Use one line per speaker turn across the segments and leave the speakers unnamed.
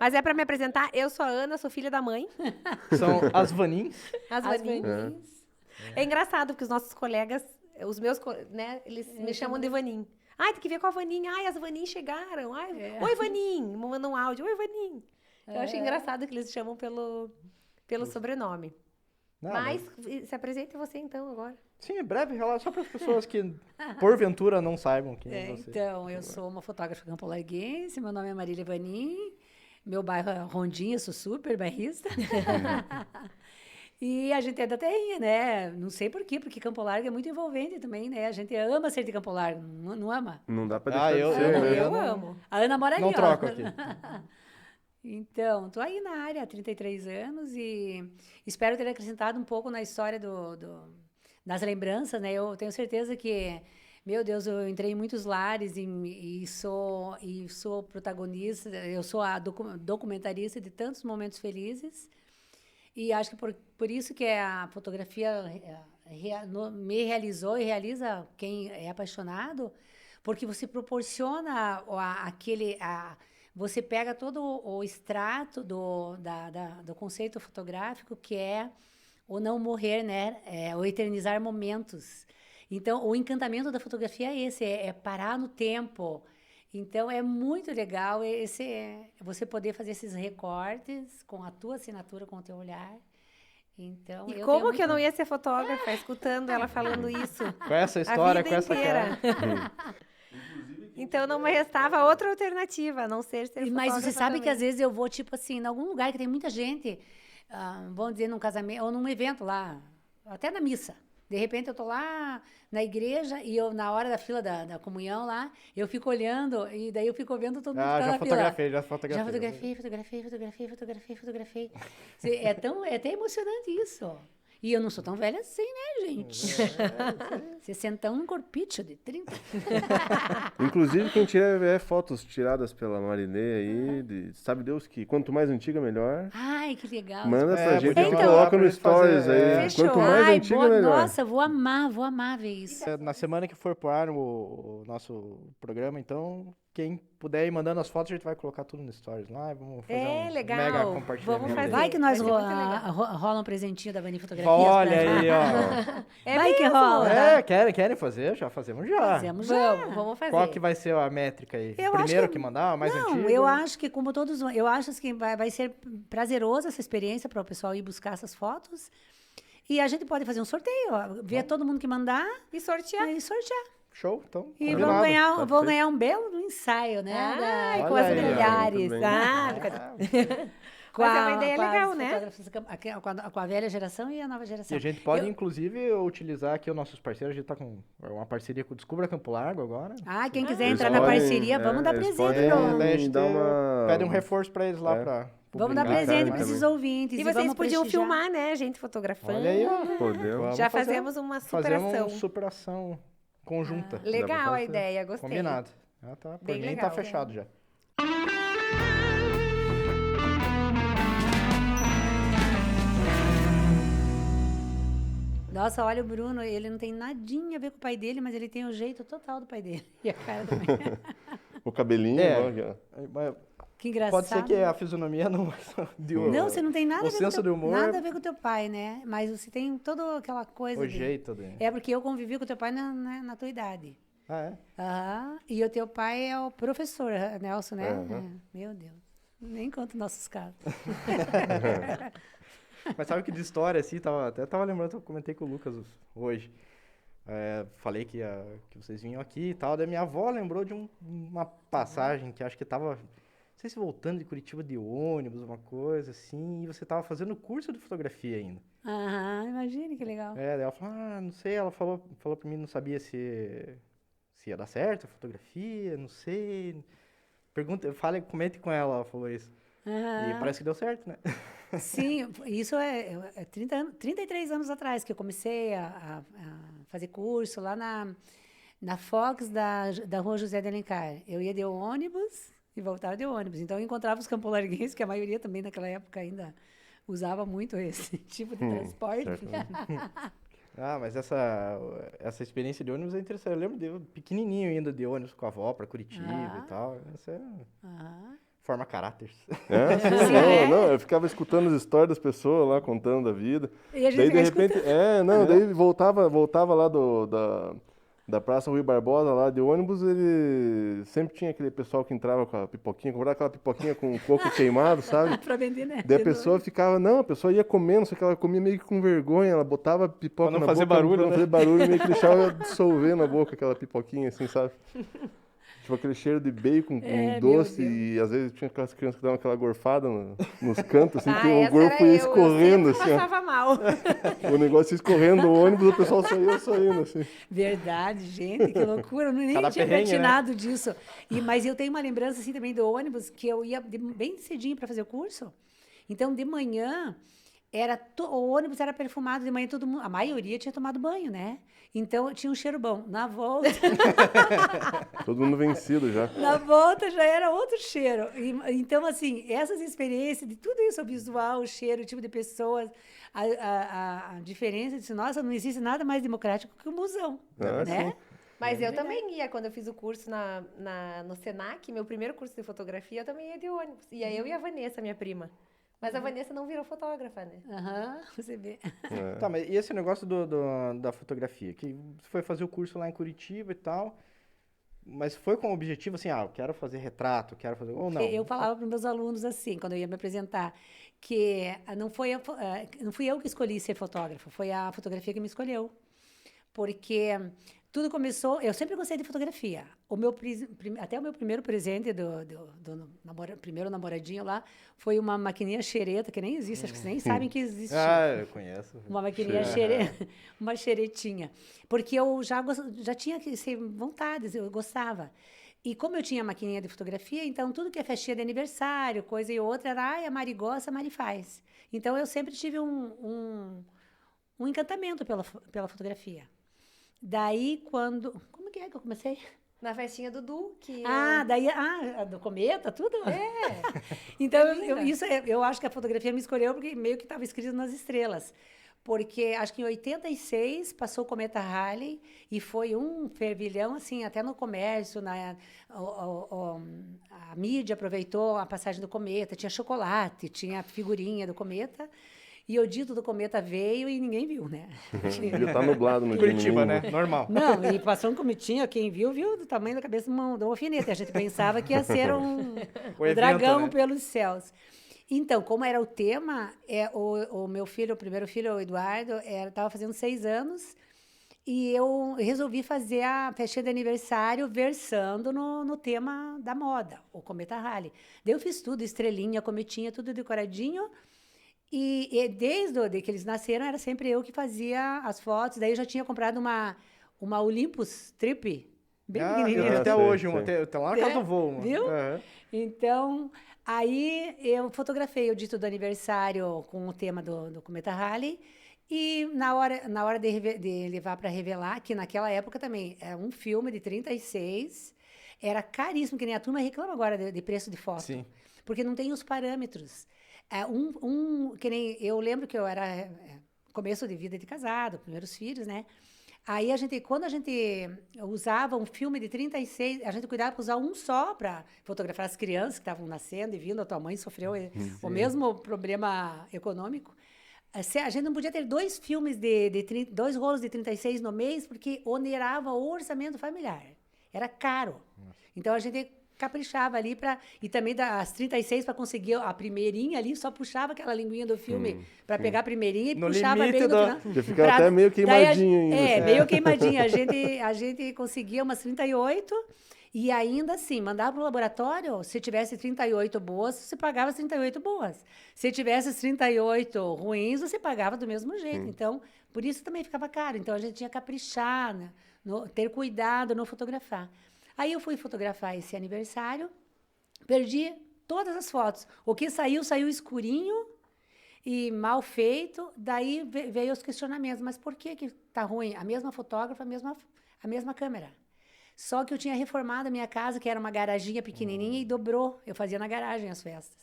Mas é pra me apresentar, eu sou a Ana, sou filha da mãe.
São as Vanins.
As Vanins. É engraçado, porque os nossos colegas, né, eles me chamam de Vanin. Ai, tem que ver com a Vanin. Ai, as Vanin chegaram. Ai, oi, Vanin. Me mandam um áudio. Oi, Vanin. Eu achei engraçado que eles chamam pelo sobrenome.
Não,
Mas se apresente você então agora.
Sim, breve relato, só para as pessoas que, porventura, não saibam quem é você.
Então, eu sou uma fotógrafa campolarguense, meu nome é Marília Vanin, meu bairro é Rondinha, sou super bairrista. E a gente é da terrinha, né? Não sei por quê, porque Campo Largo é muito envolvente também, né? A gente ama ser de Campo Largo, não ama?
Não dá pra deixar de ser, né?
Eu amo.
A Ana mora ali,
Não
ó.
troco aqui.
Então, tô aí na área há 33 anos e espero ter acrescentado um pouco na história das lembranças, né? Eu tenho certeza que, meu Deus, eu entrei em muitos lares e sou protagonista, eu sou a documentarista de tantos momentos felizes. E acho que por isso que a fotografia me realizou e realiza quem é apaixonado, porque você proporciona você pega todo o extrato do conceito fotográfico, que é o não morrer, né? O eternizar momentos. Então, o encantamento da fotografia é esse, é parar no tempo. Então, é muito legal você poder fazer esses recortes com a tua assinatura, com o teu olhar. Então,
e como que eu não ia ser fotógrafa, escutando ela falando isso?
Com essa história, com essa
inteira.
cara.
Então, não me restava outra alternativa, a não ser fotógrafa.
Mas você sabe
também.
que, às vezes, eu vou, tipo assim, em algum lugar que tem muita gente, vamos dizer, num casamento, ou num evento lá, até na missa. De repente, eu tô lá na igreja e eu, na hora da fila da comunhão lá, eu fico olhando e daí eu fico vendo todo mundo que tá na fila.
Já fotografei.
Fotografei. É até emocionante isso. E eu não sou tão velha assim, né, gente? 60 um corpício de 30.
Inclusive, quem tiver fotos tiradas pela Marinê aí, sabe Deus que quanto mais antiga, melhor.
Ai, que legal.
Manda pra gente,
então,
coloca no stories aí.
Fechou.
Quanto mais antiga, melhor.
Nossa, vou amar ver isso.
Na semana que for pro ar o nosso programa, então, quem puder ir mandando as fotos, a gente vai colocar tudo no stories lá. Vamos fazer um
legal.
mega compartilhamento.
Vamos fazer.
Vai que nós
Vai ser muito legal.
rola um presentinho da Vani Fotografias.
Olha
pra-
aí, ó.
Vai que rola.
Querem fazer? Já fazemos já.
Fazemos já.
Vamos fazer.
Qual que vai ser a métrica aí?
Eu acho
Primeiro
que-
que mandar, o mais antigo?
Não, eu acho que como todos, eu acho que vai ser prazeroso essa experiência para o pessoal ir buscar essas fotos. E a gente pode fazer um sorteio, ó, ver todo mundo que mandar
E sortear.
e sortear.
Show, então.
E
combinado.
vão ganhar um belo ensaio, né?
Ai, com
Olha
as
aí, ó,
milhares.
muito bem.
brincadeira.
Com
Mas é uma ideia
com as
legal, né?
fotógrafas com a velha geração e a nova geração.
E a gente pode, inclusive, utilizar aqui os nossos parceiros. A gente tá com uma parceria com o Descubra Campo Largo agora.
Quem quiser
Eles
entrar na
podem,
parceria, vamos dar
eles
presente.
podem
pro-
Daí a gente
dar uma...
pede um reforço pra eles lá pra
Vamos dar
publicar,
presente
né?
para esses ouvintes.
E vocês
vamos
podiam
prestigiar.
filmar, né? A gente fotografando.
Olha aí, ó.
Podemos.
Vamos
Já
fazer-
fazemos uma
Fazer
superação.
uma superação conjunta.
Legal a
fazer.
ideia, gostei.
Combinado. Já tá, por
Bem
mim
legal,
tá fechado já.
Nossa, olha o Bruno, ele não tem nadinha a ver com o pai dele, mas ele tem o jeito total do pai dele. E a cara também.
O cabelinho,
É.
ó, aqui, ó.
Mas
Que engraçado.
pode ser que a fisionomia não...
Não, você não tem nada
o
a ver
senso
com
do humor-
nada a ver com o teu pai, né? Mas você tem toda aquela coisa.
O jeito dele.
É porque eu convivi com o teu pai na tua idade.
Ah, é?
Aham. E o teu pai é o professor, Nelson, né?
Aham.
É. Meu Deus. Nem conto nossos casos.
Mas sabe que de história, assim, até tava lembrando, eu comentei com o Lucas hoje. Falei que vocês vinham aqui e tal. Daí minha avó lembrou de uma passagem que acho que tava, não sei se voltando de Curitiba de ônibus, uma coisa assim, e você tava fazendo curso de fotografia ainda.
Aham, imagine que legal.
Daí ela falou, não sei, ela falou pra mim, não sabia se ia dar certo a fotografia, não sei. Comente com ela falou isso. E parece que deu certo, né?
Sim, isso é 33 anos atrás que eu comecei a fazer curso lá na Fox da Rua José de Alencar. Eu ia de ônibus e voltava de ônibus. Então, eu encontrava os campolarguenses, que a maioria também naquela época ainda usava muito esse tipo de transporte.
Mas essa experiência de ônibus é interessante. Eu lembro de eu pequenininho indo de ônibus com a avó pra Curitiba e tal. Forma caráteres.
É, sim, não, eu ficava escutando as histórias das pessoas lá, contando a vida.
E a gente
Daí, de
vai
repente, daí voltava lá da Praça Rui Barbosa, lá de ônibus, ele sempre tinha aquele pessoal que entrava com a pipoquinha, comprava aquela pipoquinha com coco queimado, sabe?
Pra vender, né?
Daí a pessoa ficava, não, a pessoa ia comendo, só que ela comia meio que com vergonha, ela botava a pipoca
Pra não
na
fazer
boca,
barulho,
pra não
né?
fazer barulho, meio que deixava dissolver na boca aquela pipoquinha, assim, sabe? Tipo aquele cheiro de bacon com doce,
meu
e às vezes tinha aquelas crianças que davam aquela gorfada nos cantos, assim, que o
essa
gorfo
era
ia
eu
escorrendo,
sempre
assim, ó.
passava mal.
O negócio ia escorrendo do ônibus, o pessoal saía saindo, assim.
Verdade, gente, que loucura. Eu nem
Cada
tinha
perrengue, né?
platinado disso. Mas eu tenho uma lembrança assim também do ônibus, que eu ia bem cedinho para fazer o curso. Então, de manhã, o ônibus era perfumado, de manhã todo mundo, a maioria tinha tomado banho, né? Então, tinha um cheiro bom. Na volta,
Todo mundo vencido já.
na volta já era outro cheiro. Então, assim, essas experiências de tudo isso, o visual, o cheiro, o tipo de pessoas, a diferença, disse, nossa, não existe nada mais democrático que o musão,
Ah,
né?
sim.
Mas eu também ia, quando eu fiz o curso no Senac, meu primeiro curso de fotografia, eu também ia de ônibus. Ia eu e a Vanessa, minha prima. Mas a Vanessa não virou fotógrafa, né?
Aham, você vê.
Tá, mas e esse negócio da fotografia? Que você foi fazer o curso lá em Curitiba e tal, mas foi com o objetivo assim, eu quero fazer retrato, quero fazer... Ou não?
Eu falava para os meus alunos assim, quando eu ia me apresentar, que não fui eu que escolhi ser fotógrafa, foi a fotografia que me escolheu. Porque tudo começou... Eu sempre gostei de fotografia. Até o meu primeiro presente primeiro namoradinho lá foi uma maquininha xereta, que nem existe, acho que vocês nem sabem que existe.
Eu conheço.
Uma maquininha uma xeretinha. Porque eu já tinha vontades, eu gostava. E como eu tinha maquininha de fotografia, então tudo que é festinha de aniversário, coisa e outra, era, a Mari gosta, a Mari faz. Então eu sempre tive um encantamento pela fotografia. Daí, como que é que eu comecei?
Na festinha do Du, que
Do cometa, tudo?
É.
Então,
Linda.
eu acho que a fotografia me escolheu porque meio que estava escrito nas estrelas. Porque acho que em 86 passou o cometa Halley e foi um fervilhão, assim, até no comércio, a mídia aproveitou a passagem do cometa, tinha chocolate, tinha figurinha do cometa. E o dito do cometa veio e ninguém viu, né?
Devia estar nublado no dia
Curitiba,
domingo.
né? Normal.
Não, e passou um cometinho, quem viu do tamanho da cabeça do alfinete. A gente pensava que ia ser um
evento,
dragão
né?
pelos céus. Então, como era o tema, o meu filho, o primeiro filho, o Eduardo, estava fazendo 6 anos e eu resolvi fazer a festinha de aniversário versando no tema da moda, o cometa Halley. Daí eu fiz tudo, estrelinha, cometinha, tudo decoradinho. E desde que eles nasceram, era sempre eu que fazia as fotos. Daí eu já tinha comprado uma Olympus Trip, bem
Eu
pequenininha.
tenho até
sei,
hoje
sei.
uma, tem lá na casa do voo. Mano.
Viu?
Aham.
Então, aí eu fotografei o dito do aniversário com o tema do Cometa Halley. E na hora de levar para revelar, que naquela época também era um filme de 36, era caríssimo, que nem a turma reclama agora de preço de foto.
Sim.
Porque não tem os parâmetros. Que nem eu lembro que eu era começo de vida de casado, primeiros filhos, né? Aí quando a gente usava um filme de 36, a gente cuidava para usar um só para fotografar as crianças que estavam nascendo e vindo, a tua mãe sofreu o mesmo problema econômico. A gente não podia ter 2 filmes 2 rolos de 36 no mês, porque onerava o orçamento familiar. Era caro. Então a gente caprichava ali e também das 36 para conseguir a primeirinha ali, só puxava aquela linguinha do filme para pegar a primeirinha e
No
puxava bem
limite
no
do-
final.
Já ficava até meio queimadinho ainda.
Meio queimadinha. A gente conseguia umas 38 e ainda assim, mandava para o laboratório, se tivesse 38 boas, você pagava as 38 boas. Se tivesse as 38 ruins, você pagava do mesmo jeito. Então, por isso também ficava caro. Então, a gente tinha que caprichar, né? Ter cuidado no fotografar. Aí eu fui fotografar esse aniversário, perdi todas as fotos. O que saiu escurinho e mal feito. Daí veio os questionamentos. Mas por que tá ruim? A mesma fotógrafa, a mesma câmera. Só que eu tinha reformado a minha casa, que era uma garaginha pequenininha, e dobrou. Eu fazia na garagem as festas.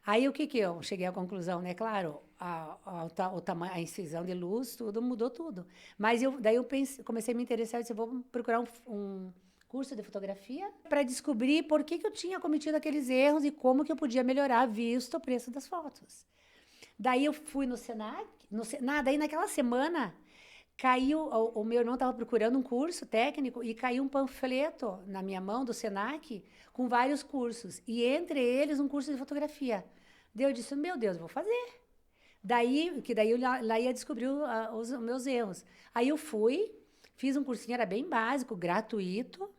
Aí o que eu cheguei à conclusão, né? Claro, a incisão de luz, tudo mudou tudo. Mas daí eu comecei a me interessar, eu disse, vou procurar um curso de fotografia para descobrir por que eu tinha cometido aqueles erros e como que eu podia melhorar visto o preço das fotos. Daí eu fui no Senac, daí naquela semana caiu, o meu irmão estava procurando um curso técnico e caiu um panfleto na minha mão do Senac com vários cursos, e entre eles um curso de fotografia. Daí eu disse, meu Deus, vou fazer. Daí eu lá ia descobrir os meus erros. Aí eu fui, fiz um cursinho, era bem básico, gratuito,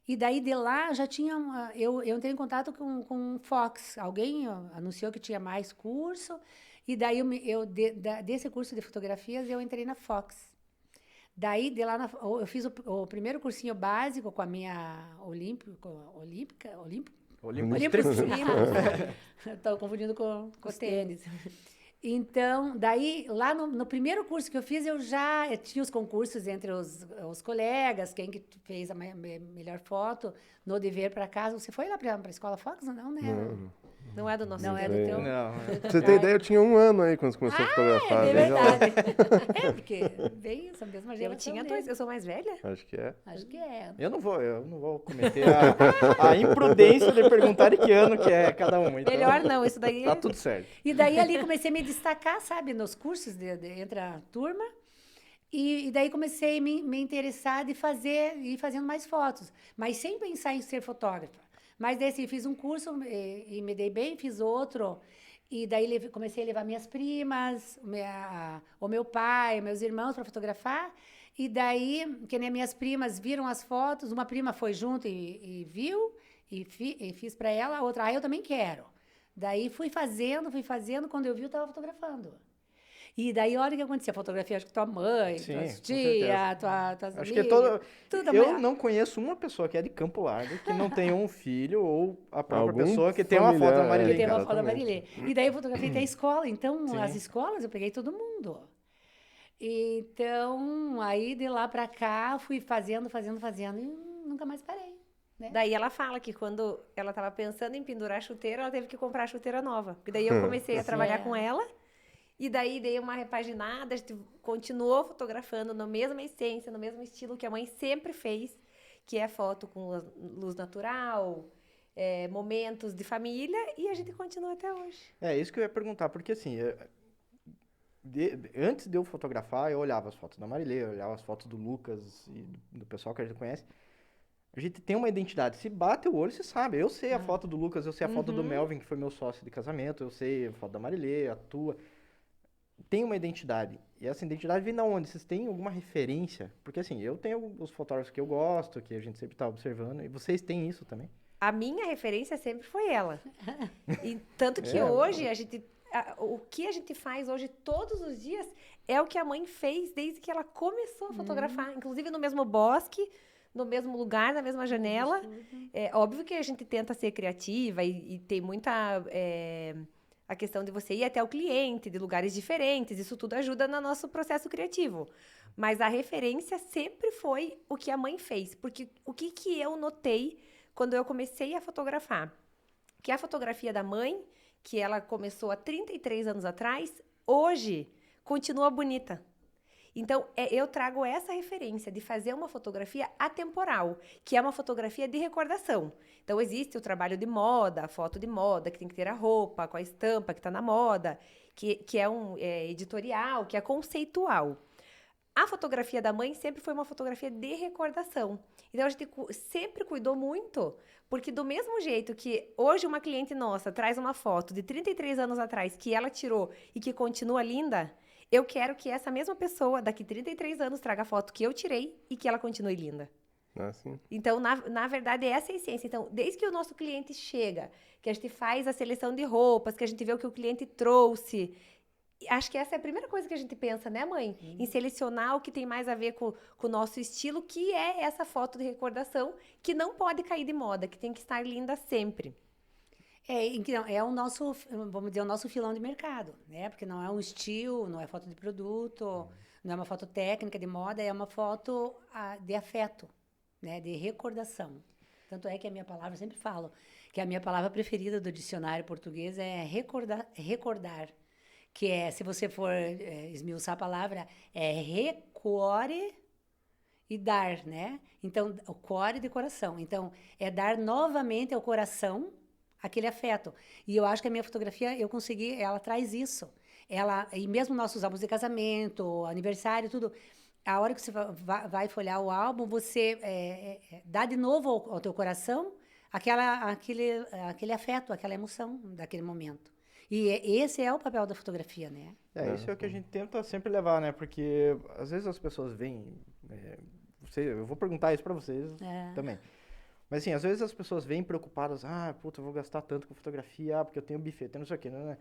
e daí de lá já tinha, eu entrei em contato com o Fox, alguém anunciou que tinha mais curso, e daí desse curso de fotografias eu entrei na Fox. Daí de lá eu fiz o primeiro cursinho básico com a minha Olímpica. Estou confundindo com os tênis. Então, daí, lá no primeiro curso que eu fiz, eu já tinha os concursos entre os colegas, quem que fez a melhor foto, no dever para casa. Você foi lá para a Escola Fox? Não, né?
Não é do nosso.
Não é do teu?
Não.
Pra você ter ideia, eu tinha 1 ano aí quando você começou a fotografar.
É verdade. Porque bem essa mesma geração.
Eu tinha 2, eu sou mais velha?
Acho que é.
Acho que é.
Eu não vou cometer a imprudência de perguntar de que ano que é cada uma. Então,
Melhor não, isso daí...
tá tudo certo.
E daí ali comecei a me destacar, sabe, nos cursos entre a turma. E daí comecei a me interessar de ir fazendo mais fotos, mas sem pensar em ser fotógrafa. Mas daí assim, fiz um curso e me dei bem, fiz outro. E daí comecei a levar minhas primas, o meu pai, meus irmãos para fotografar. E daí, que nem minhas primas viram as fotos, uma prima foi junto e viu, e fiz para ela, a outra, eu também quero. Daí fui fazendo, quando eu vi, eu estava fotografando. E daí, olha o que acontecia, fotografia, acho que tua mãe,
Sim,
tua tia, tuas
acho
amigas.
que eu não conheço uma pessoa que é de Campo Largo que não tenha um filho ou a própria
Algum
pessoa que tem uma foto da
familiar,
Marilê.
Que tem uma foto da
exatamente.
Marilê. E daí eu fotografei até a escola. Então,
Sim.
as escolas, eu peguei todo mundo. Então, aí de lá pra cá, fui fazendo e nunca mais parei. Né?
Daí ela fala que quando ela estava pensando em pendurar a chuteira, ela teve que comprar a chuteira nova. E daí eu comecei a trabalhar com ela. E daí dei uma repaginada, a gente continuou fotografando na mesma essência, no mesmo estilo que a mãe sempre fez, que é foto com luz natural, momentos de família, e a gente continua até hoje.
É isso que eu ia perguntar, porque assim, antes de eu fotografar, eu olhava as fotos da Marilê, eu olhava as fotos do Lucas e do pessoal que a gente conhece. A gente tem uma identidade, se bate o olho, você sabe. Eu sei a foto do Lucas, eu sei a foto do Melvin, que foi meu sócio de casamento, eu sei a foto da Marilê, a tua. Tem uma identidade. E essa identidade vem da onde? Vocês têm alguma referência? Porque assim, eu tenho os fotógrafos que eu gosto, que a gente sempre tá observando, e vocês têm isso também?
A minha referência sempre foi ela. E tanto que hoje, o que a gente faz hoje todos os dias é o que a mãe fez desde que ela começou a fotografar. Inclusive no mesmo bosque, no mesmo lugar, na mesma janela. É óbvio que a gente tenta ser criativa e tem muita... a questão de você ir até o cliente, de lugares diferentes, isso tudo ajuda no nosso processo criativo. Mas a referência sempre foi o que a mãe fez. Porque o que eu notei quando eu comecei a fotografar? Que a fotografia da mãe, que ela começou há 33 anos atrás, hoje continua bonita. Então, eu trago essa referência de fazer uma fotografia atemporal, que é uma fotografia de recordação. Então, existe o trabalho de moda, a foto de moda, que tem que ter a roupa com a estampa que está na moda, que é um editorial, que é conceitual. A fotografia da mãe sempre foi uma fotografia de recordação. Então, a gente sempre cuidou muito, porque do mesmo jeito que hoje uma cliente nossa traz uma foto de 33 anos atrás que ela tirou e que continua linda, eu quero que essa mesma pessoa, daqui 33 anos, traga a foto que eu tirei e que ela continue linda.
Sim.
Então, na verdade, essa é a essência. Então, desde que o nosso cliente chega, que a gente faz a seleção de roupas, que a gente vê o que o cliente trouxe, acho que essa é a primeira coisa que a gente pensa, né, mãe? Em selecionar o que tem mais a ver com o nosso estilo, que é essa foto de recordação, que não pode cair de moda, que tem que estar linda sempre.
Então, é o nosso, vamos dizer, o nosso filão de mercado, né? Porque não é um estilo, não é foto de produto, não é uma foto técnica de moda, é uma foto de afeto, né? De recordação. Tanto é que a minha palavra, eu sempre falo, que a minha palavra preferida do dicionário português é recordar, que é, se você for esmiuçar a palavra, é recuore e dar, né? Então, o core de coração. Então, é dar novamente ao coração aquele afeto. E eu acho que a minha fotografia, eu consegui, ela traz isso. E mesmo nossos álbuns de casamento, aniversário, tudo, a hora que você vai folhear o álbum, você dá de novo ao teu coração aquele afeto, aquela emoção daquele momento. E esse é o papel da fotografia, né?
Isso é o que a gente tenta sempre levar, né? Porque às vezes as pessoas veem... eu vou perguntar isso pra vocês também. Mas assim, às vezes as pessoas vêm preocupadas, puta, eu vou gastar tanto com fotografia, porque eu tenho buffet, tenho não sei o quê, né?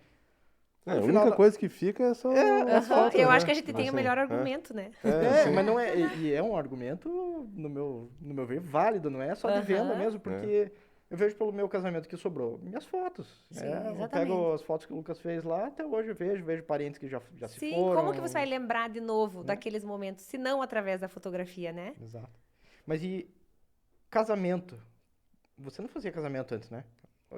A única coisa que fica é só as fotos,
eu
né?
acho que a gente tem o melhor argumento, né?
Mas não é... E é um argumento, no meu ver, válido, não é só de venda mesmo, porque... Eu vejo pelo meu casamento que sobrou minhas fotos.
Sim,
eu pego as fotos que o Lucas fez lá, até hoje eu vejo parentes que já se
Sim,
foram.
como que você vai lembrar de novo daqueles momentos, se não através da fotografia, né?
Exato. Mas e casamento? Você não fazia casamento antes, né?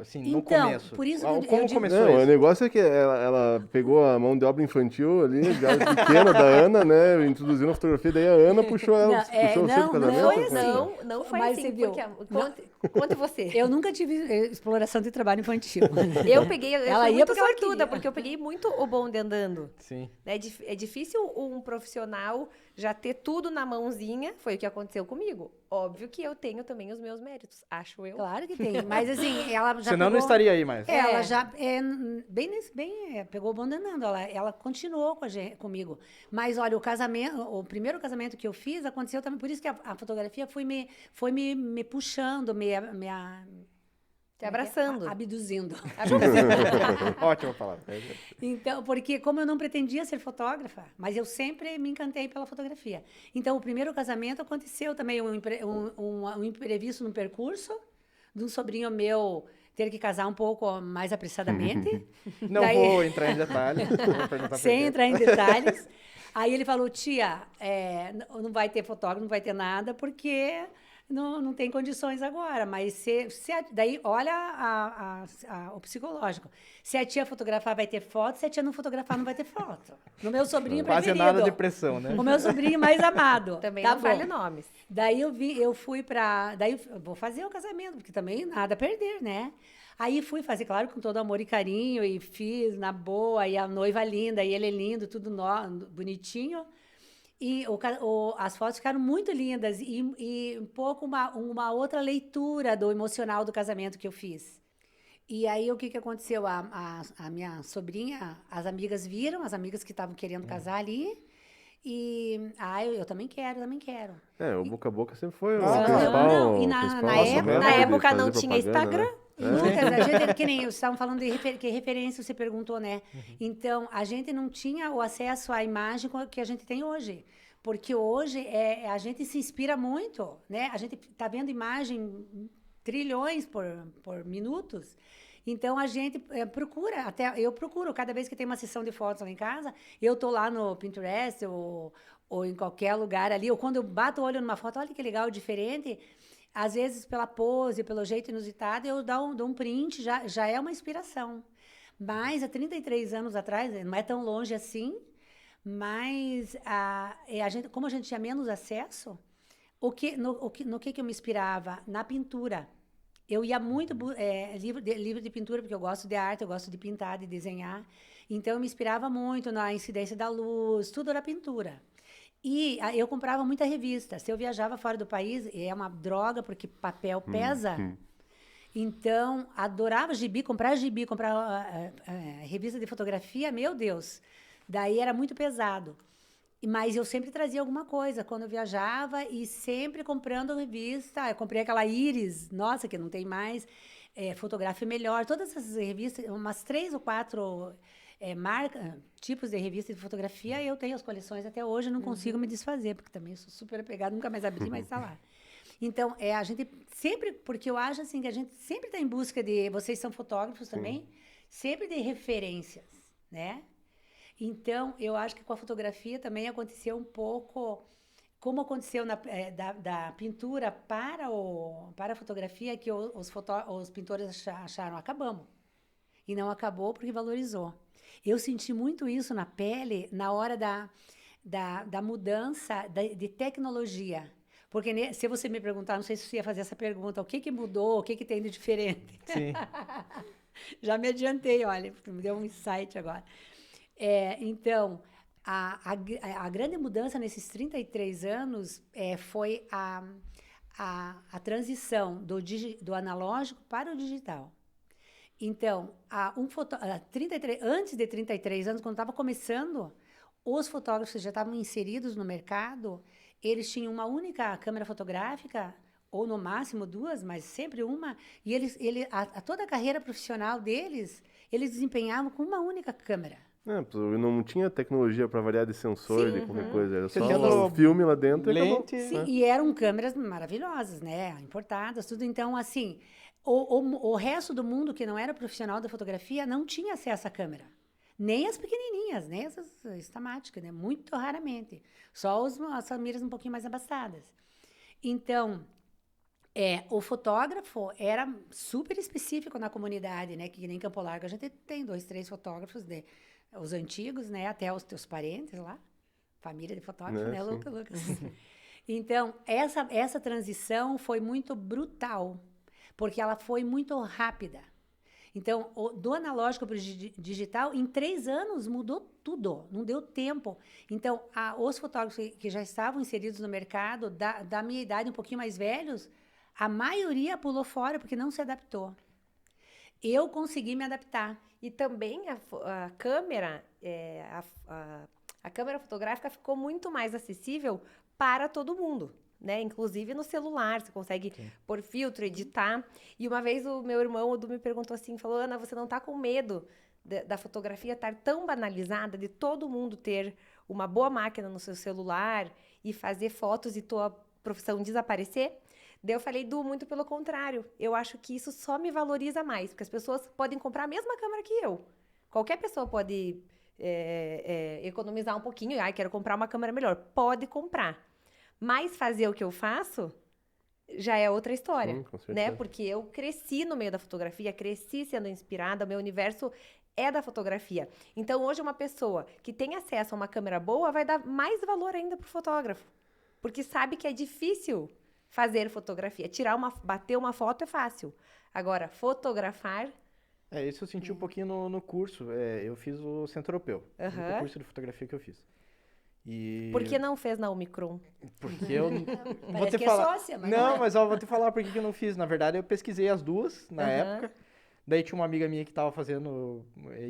Assim, no começo.
Por isso que
como começou
Não,
isso?
o negócio é que ela pegou a mão de obra infantil ali, já pequena da Ana, né? Introduziu na fotografia, daí a Ana puxou ela, puxou você pro casamento.
Não foi
Mas
assim,
você viu,
porque... Conte você.
Eu nunca tive exploração de trabalho infantil.
Eu
Ela
fui
ia
muito
porque ela
sortuda,
queria.
porque eu peguei muito o bonde andando.
Sim.
É difícil um profissional já ter tudo na mãozinha, foi o que aconteceu comigo. Óbvio que eu tenho também os meus méritos, acho eu.
Claro que tem, mas assim, ela já
Senão não estaria aí mais.
Ela já, pegou o bonde andando, ela continuou comigo. Mas, olha, o primeiro casamento que eu fiz aconteceu também, por isso que a fotografia foi me puxando,
Te abraçando.
Abduzindo.
Ótima palavra.
Então, porque como eu não pretendia ser fotógrafa, mas eu sempre me encantei pela fotografia. Então, o primeiro casamento aconteceu também um imprevisto no percurso, de um sobrinho meu ter que casar um pouco mais apressadamente.
Não vou entrar em detalhes.
Sem entrar em detalhes. Aí ele falou, tia, não vai ter fotógrafo, não vai ter nada, porque não tem condições agora. Mas daí, olha o psicológico. Se a tia fotografar, vai ter foto. Se a tia não fotografar, não vai ter foto. No meu sobrinho preferido.
Quase nada de pressão, né?
O meu sobrinho mais amado.
Também
tá
não
bom.
fale nomes.
Daí eu fui pra... Daí eu vou fazer o casamento, porque também nada a perder, né? Aí fui fazer, claro, com todo amor e carinho, e fiz na boa, e a noiva linda, e ele lindo, tudo bonitinho. E as fotos ficaram muito lindas, e um pouco uma outra leitura do emocional do casamento que eu fiz. E aí, o que aconteceu? A minha sobrinha, as amigas viram, as amigas que estavam querendo casar ali, e eu também quero.
O boca a boca sempre foi o
Não, e
principal
na época não
fazer
tinha
propaganda,
Instagram.
né?
Lucas, a gente, que nem estavam falando que referência você perguntou, né? Então, a gente não tinha o acesso à imagem que a gente tem hoje. Porque hoje a gente se inspira muito, né? A gente está vendo imagem trilhões por minutos. Então, a gente procura, eu procuro, cada vez que tem uma sessão de fotos lá em casa, eu estou lá no Pinterest ou em qualquer lugar ali, ou quando eu bato o olho numa foto, olha que legal, diferente, às vezes pela pose, pelo jeito inusitado, eu dou um print, já é uma inspiração. Mas há 33 anos atrás, não é tão longe assim, mas como a gente tinha menos acesso, no que eu me inspirava? Na pintura. Eu ia muito livro de pintura, porque eu gosto de arte, eu gosto de pintar, de desenhar. Então, eu me inspirava muito na incidência da luz, tudo era pintura. E eu comprava muita revista. Se eu viajava fora do país, é uma droga, porque papel pesa. Então, adorava comprar revista de fotografia, meu Deus. Daí era muito pesado. Mas eu sempre trazia alguma coisa quando eu viajava e sempre comprando revista. Eu comprei aquela Iris, nossa, que não tem mais, Fotografe Melhor, todas essas revistas, umas 3 ou 4 tipos de revista de fotografia, eu tenho as coleções até hoje, não consigo me desfazer, porque também sou super apegada, nunca mais abri, mas está lá. Então, a gente sempre, porque eu acho assim que a gente sempre está em busca vocês são fotógrafos também, sempre de referências, né? Então, eu acho que com a fotografia também aconteceu um pouco, como aconteceu da pintura para a fotografia, que os pintores acharam, acabamos. E não acabou porque valorizou. Eu senti muito isso na pele na hora da mudança de tecnologia. Porque se você me perguntar, não sei se você ia fazer essa pergunta, o que mudou, o que tem de diferente?
Sim.
Já me adiantei, olha, porque me deu um insight agora. Então, a grande mudança nesses 33 anos foi a transição do analógico para o digital. Então, antes de 33 anos, quando estava começando, os fotógrafos que já estavam inseridos no mercado, eles tinham uma única câmera fotográfica, ou no máximo 2, mas sempre uma, e toda a carreira profissional deles, eles desempenhavam com uma única câmera.
Não tinha tecnologia para variar de sensor, de qualquer coisa, era
Você
só
tendo
um filme lá dentro e acabou.
lente.
Sim, e eram câmeras maravilhosas, né? Importadas, tudo. Então, assim, o resto do mundo que não era profissional da fotografia não tinha acesso à câmera. Nem as pequenininhas, nem essas estáticas, né? Muito raramente. Só as famílias um pouquinho mais abastadas. Então, o fotógrafo era super específico na comunidade, né? Que nem Campo Largo a gente tem 2, 3 fotógrafos, os antigos, né? Até os teus parentes lá. Família de fotógrafo, né, Lucas? Então, essa transição foi muito brutal, porque ela foi muito rápida. Então, do analógico para o digital, em 3 anos mudou tudo, não deu tempo. Então, os fotógrafos que já estavam inseridos no mercado, da minha idade, um pouquinho mais velhos, a maioria pulou fora porque não se adaptou. Eu consegui me adaptar.
E também a câmera, a câmera fotográfica ficou muito mais acessível para todo mundo, né? Inclusive no celular, você consegue pôr filtro, editar. E uma vez o meu irmão, o Du, me perguntou assim, falou, Ana, você não tá com medo da fotografia estar tão banalizada, de todo mundo ter uma boa máquina no seu celular e fazer fotos e tua profissão desaparecer? Daí eu falei, Du, muito pelo contrário. Eu acho que isso só me valoriza mais, porque as pessoas podem comprar a mesma câmera que eu. Qualquer pessoa pode economizar um pouquinho. Quero comprar uma câmera melhor. Pode comprar. Mas fazer o que eu faço já é outra história.
Sim, com certeza.
Né? Porque eu cresci no meio da fotografia, cresci sendo inspirada, o meu universo é da fotografia. Então, hoje, uma pessoa que tem acesso a uma câmera boa vai dar mais valor ainda pro fotógrafo. Porque sabe que é difícil fazer fotografia. Bater uma foto é fácil. Agora, fotografar...
Isso eu senti um pouquinho no curso. Eu fiz o Centro Europeu. O único curso de fotografia que eu fiz.
Por que não fez na Omicron?
Porque eu...
Vou te falar. Sócia, mas
não, mas eu vou te falar por que eu não fiz. Na verdade, eu pesquisei as duas na época. Daí tinha uma amiga minha que tava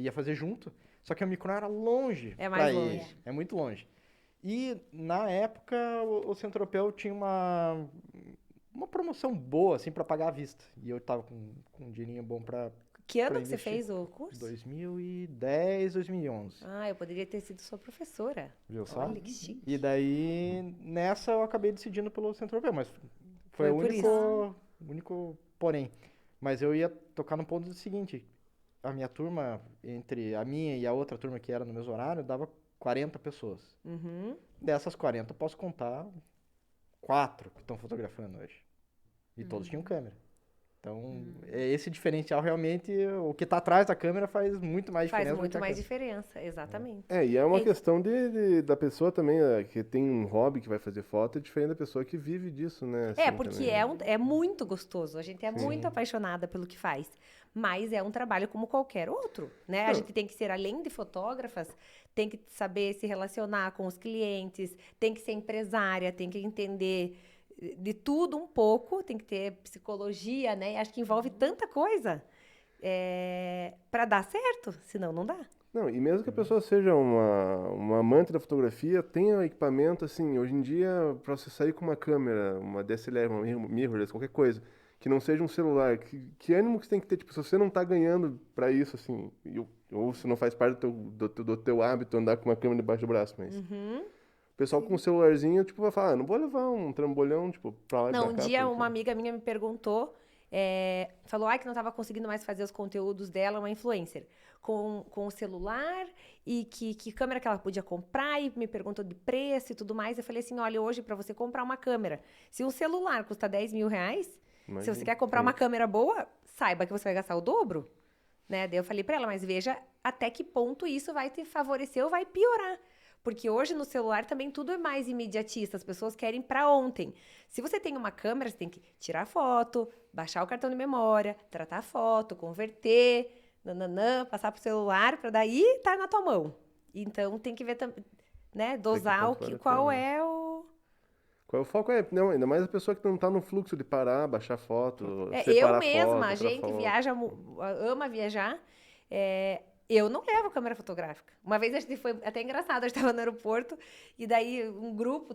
ia fazer junto. Só que a Omicron era longe.
É mais longe.
É muito longe. E, na época, o Centro Europeu tinha uma promoção boa, assim, para pagar à vista. E eu tava com um dinheirinho bom para...
Que ano que você fez o curso?
2010, 2011.
Eu poderia ter sido sua professora.
Viu só?
Olha, que chique.
E daí, nessa, eu acabei decidindo pelo Centro Europeu, mas foi o único porém. Mas eu ia tocar no ponto do seguinte, a minha turma, entre a minha e a outra turma que era no mesmo horário, dava 40 pessoas. Dessas 40, eu posso contar 4 que estão fotografando hoje. E todos tinham câmera. Então, esse diferencial realmente, o que está atrás da câmera faz muito mais diferença.
Faz muito mais diferença, exatamente.
E é uma questão da pessoa também, que tem um hobby que vai fazer foto, é diferente da pessoa que vive disso, né? Assim,
porque é muito gostoso, a gente é muito apaixonada pelo que faz, mas é um trabalho como qualquer outro, né? A gente tem que ser, além de fotógrafas, tem que saber se relacionar com os clientes, tem que ser empresária, tem que entender... de tudo um pouco, tem que ter psicologia, né? Acho que envolve tanta coisa para dar certo, senão não dá.
Não, e mesmo que a pessoa seja uma amante da fotografia, tenha equipamento, assim, hoje em dia, para você sair com uma câmera, uma DSLR, uma mirrorless, qualquer coisa, que não seja um celular, que ânimo que você tem que ter? Tipo, se você não tá ganhando para isso, assim, ou se não faz parte do teu hábito andar com uma câmera debaixo do braço, mas... O pessoal com um celularzinho, tipo, vai falar, não vou levar um trambolhão, tipo, pra lá e pra cá.
Um dia uma amiga minha me perguntou, falou, que não estava conseguindo mais fazer os conteúdos dela, uma influencer, com o celular, e que câmera que ela podia comprar, e me perguntou de preço e tudo mais. Eu falei assim, olha, hoje para você comprar uma câmera, se um celular custa 10 mil reais, se você quer comprar uma câmera boa, saiba que você vai gastar o dobro, né? Daí eu falei para ela, mas veja até que ponto isso vai te favorecer ou vai piorar. Porque hoje no celular também tudo é mais imediatista, as pessoas querem para ontem. Se você tem uma câmera, você tem que tirar foto, baixar o cartão de memória, tratar a foto, converter, passar pro celular para daí estar na tua mão. Então tem que ver, né, dosar qual é o...
Qual é o foco? Não, ainda mais a pessoa que não tá no fluxo de parar, baixar foto,
eu
separar
mesma,
foto,
a gente
foto.
viaja, ama viajar, eu não levo câmera fotográfica. Uma vez a gente foi, até engraçado, a gente estava no aeroporto, e daí um grupo,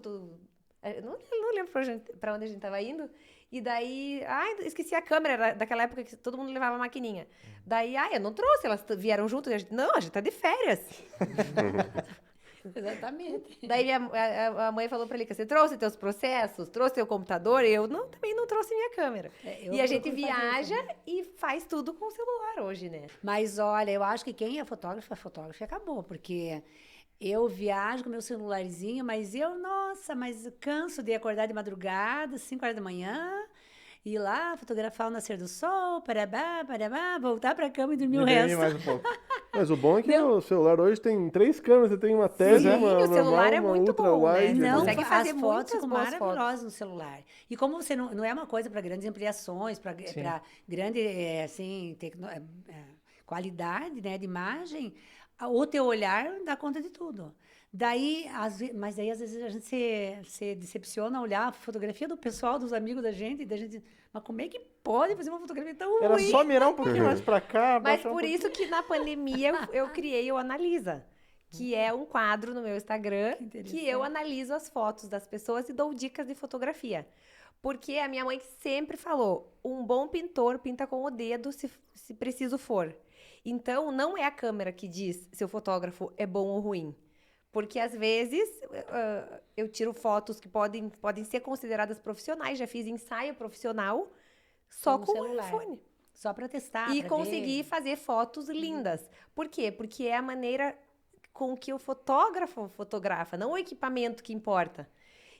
não lembro para onde a gente estava indo, e daí, esqueci a câmera, era daquela época que todo mundo levava a maquininha. Daí, eu não trouxe, elas vieram junto, e a gente, não, a gente tá de férias.
Exatamente.
Daí a mãe falou pra ele, você trouxe teus processos? Trouxe teu computador? Eu também não trouxe minha câmera. E a gente viaja e faz tudo com o celular hoje, né?
Mas olha, eu acho que quem é fotógrafo e acabou, porque eu viajo com meu celularzinho, mas mas canso de acordar de madrugada, 5 horas da manhã, ir lá, fotografar o nascer do sol, parabá, voltar pra cama e dormir o resto.
Mais um pouco.
Mas o bom é que o celular hoje tem 3 câmeras, você tem uma tese, uma
o celular
normal,
é
uma
muito
ultra
bom, né?
wide.
Não,
Consegue fazer
as fotos
muitas
ficam
boas
maravilhosas no celular. E como você não é uma coisa para grandes ampliações, para grande assim, qualidade, né, de imagem, o teu olhar dá conta de tudo. Mas daí às vezes a gente se decepciona ao olhar a fotografia do pessoal, dos amigos da gente, mas como é que pode fazer uma fotografia tão ruim?
Era só mirar um pouquinho mais pra cá.
Mas por isso que na pandemia eu criei o Analisa, que é um quadro no meu Instagram que eu analiso as fotos das pessoas e dou dicas de fotografia. Porque a minha mãe sempre falou, um bom pintor pinta com o dedo se preciso for. Então, não é a câmera que diz se o fotógrafo é bom ou ruim. Porque, às vezes, eu tiro fotos que podem ser consideradas profissionais. Já fiz ensaio profissional só com o iPhone.
Só para testar,
e conseguir fazer fotos lindas. Por quê? Porque é a maneira com que o fotógrafo fotografa, não o equipamento que importa.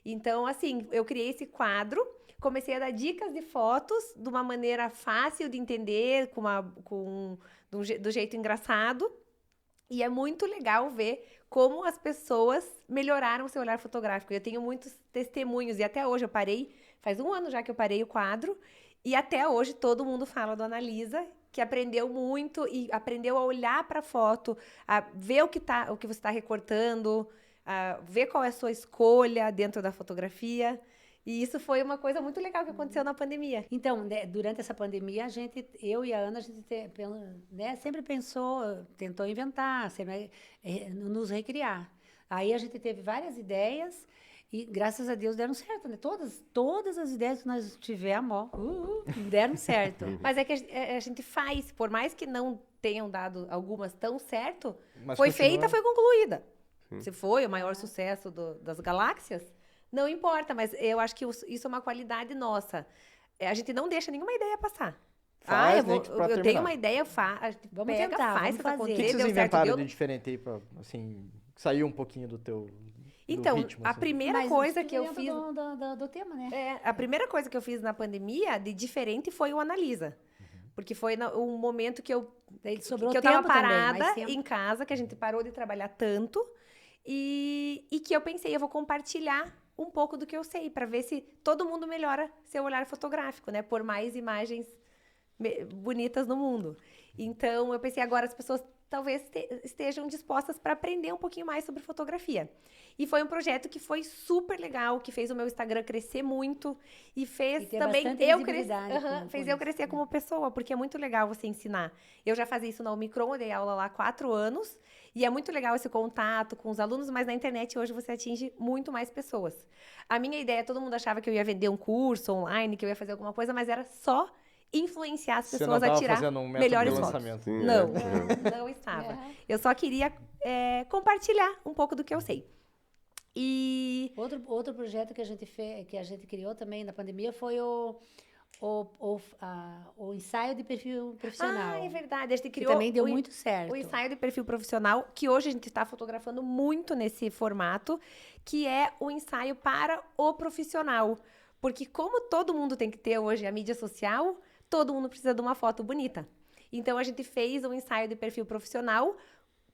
Então, assim, eu criei esse quadro, comecei a dar dicas de fotos de uma maneira fácil de entender, do jeito engraçado. E é muito legal ver como as pessoas melhoraram o seu olhar fotográfico. Eu tenho muitos testemunhos, e até hoje faz 1 ano já que eu parei o quadro, e até hoje todo mundo fala do Analisa, que aprendeu muito e aprendeu a olhar para a foto, a ver o que você está recortando, a ver qual é a sua escolha dentro da fotografia. E isso foi uma coisa muito legal que aconteceu na pandemia.
Então, né, durante essa pandemia, eu e a Ana, a gente sempre tentou inventar, sempre, nos recriar. Aí a gente teve várias ideias e, graças a Deus, deram certo, né? Todas as ideias que nós tivemos, deram certo.
Mas é que a gente faz, por mais que não tenham dado algumas tão certo,
Mas
foi
continua.
feita, foi concluída. Se foi o maior sucesso das galáxias, não importa, mas eu acho que isso é uma qualidade nossa. A gente não deixa nenhuma ideia passar. Eu tenho uma ideia,
vamos tentar,
faz,
vamos fazer.
O que vocês inventaram de diferente aí pra, assim, sair um pouquinho do teu
Então,
ritmo,
a
assim?
primeira coisa que eu fiz...
do tema, né?
A primeira coisa que eu fiz na pandemia de diferente foi o Analisa. Porque foi um momento que eu estava parada em casa, que a gente parou de trabalhar tanto, e que eu pensei, eu vou compartilhar um pouco do que eu sei, para ver se todo mundo melhora seu olhar fotográfico, né? Por mais imagens bonitas no mundo. Então, eu pensei, agora as pessoas talvez estejam dispostas para aprender um pouquinho mais sobre fotografia. E foi um projeto que foi super legal, que fez o meu Instagram crescer muito e fez também eu crescer como pessoa, porque é muito legal você ensinar. Eu já fazia isso na Omicron, eu dei aula lá há 4 anos, e é muito legal esse contato com os alunos, mas na internet hoje você atinge muito mais pessoas. A minha ideia, todo mundo achava que eu ia vender um curso online, que eu ia fazer alguma coisa, mas era só influenciar as pessoas a tirar melhores fotos. Não estava. Eu só queria compartilhar um pouco do que eu sei. E
outro projeto que a gente criou também na pandemia foi o ensaio de perfil profissional.
É verdade. A gente criou
que também deu muito certo.
O ensaio de perfil profissional, que hoje a gente está fotografando muito nesse formato, que é o ensaio para o profissional. Porque como todo mundo tem que ter hoje a mídia social, todo mundo precisa de uma foto bonita. Então, a gente fez um ensaio de perfil profissional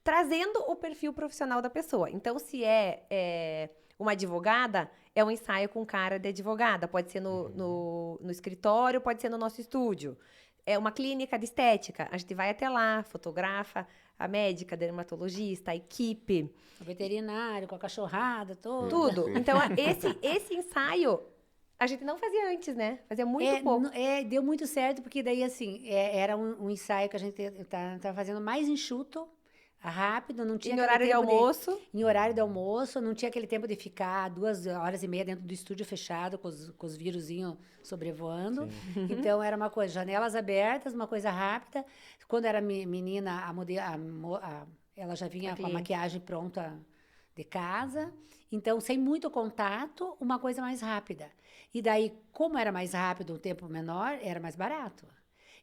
trazendo o perfil profissional da pessoa. Então, se é uma advogada, é um ensaio com cara de advogada. Pode ser no escritório, pode ser no nosso estúdio. É uma clínica de estética. A gente vai até lá, fotografa a médica, a dermatologista, a equipe.
O veterinário, com a cachorrada, todo.
Tudo. Então, esse ensaio, a gente não fazia antes, né? Fazia muito pouco.
Deu muito certo, porque daí, assim, era um ensaio que a gente tava fazendo mais enxuto, rápido, não tinha
Em
aquele
horário de
tempo
almoço.
Em horário de almoço, não tinha aquele tempo de ficar 2 horas e meia dentro do estúdio fechado, com os vírusinhos sobrevoando. Então, era uma coisa, janelas abertas, uma coisa rápida. Quando era menina, ela já vinha com a maquiagem pronta de casa. Então, sem muito contato, uma coisa mais rápida. E daí, como era mais rápido, um tempo menor, era mais barato.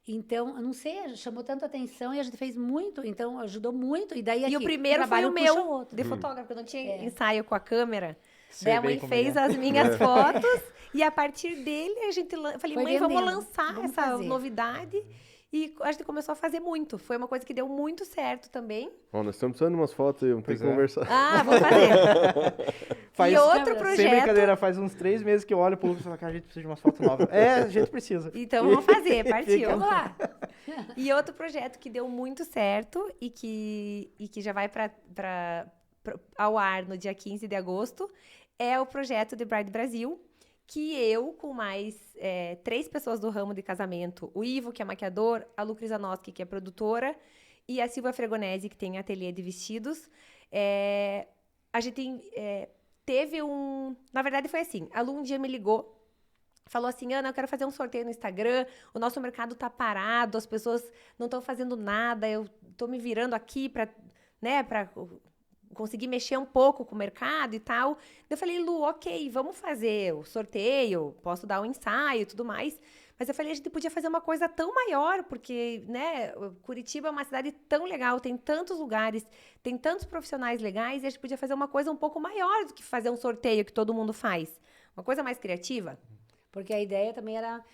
Então, eu não sei, chamou tanta atenção e a gente fez muito, então ajudou muito. E daí aqui,
E o primeiro foi o
puxa
meu,
outro.
de fotógrafo, eu não tinha ensaio com a câmera.
Sei
Daí a
bem
mãe
como
fez
é.
as minhas fotos e a partir dele a gente... Falei,
Foi
mãe, vamos
vendendo,
lançar
vamos
essa
fazer.
novidade. E a gente começou a fazer muito. Foi uma coisa que deu muito certo também.
Ó, nós estamos precisando de umas fotos aí, vamos ter
Pois
que
é.
conversar.
Ah, vou fazer. E outro
Sem
projeto...
Sem brincadeira, faz uns 3 meses que eu olho pro Lucas e falo, cara, a gente precisa de umas fotos novas. A gente precisa.
Então vamos fazer, partiu.
Vamos lá.
E outro projeto que deu muito certo e que já vai ao ar no dia 15 de agosto é o projeto The Bride Brasil, que eu, com mais 3 pessoas do ramo de casamento, o Ivo, que é maquiador, a Lu Krisanowski, que é produtora, e a Silvia Fregonese, que tem ateliê de vestidos, a gente teve um... Na verdade, foi assim, a Lu um dia me ligou, falou assim, Ana, eu quero fazer um sorteio no Instagram, o nosso mercado tá parado, as pessoas não estão fazendo nada, eu tô me virando aqui para conseguir mexer um pouco com o mercado e tal. Eu falei, Lu, ok, vamos fazer o sorteio, posso dar um ensaio e tudo mais. Mas eu falei, a gente podia fazer uma coisa tão maior, porque, né, Curitiba é uma cidade tão legal, tem tantos lugares, tem tantos profissionais legais, e a gente podia fazer uma coisa um pouco maior do que fazer um sorteio que todo mundo faz. Uma coisa mais criativa.
Porque a ideia também era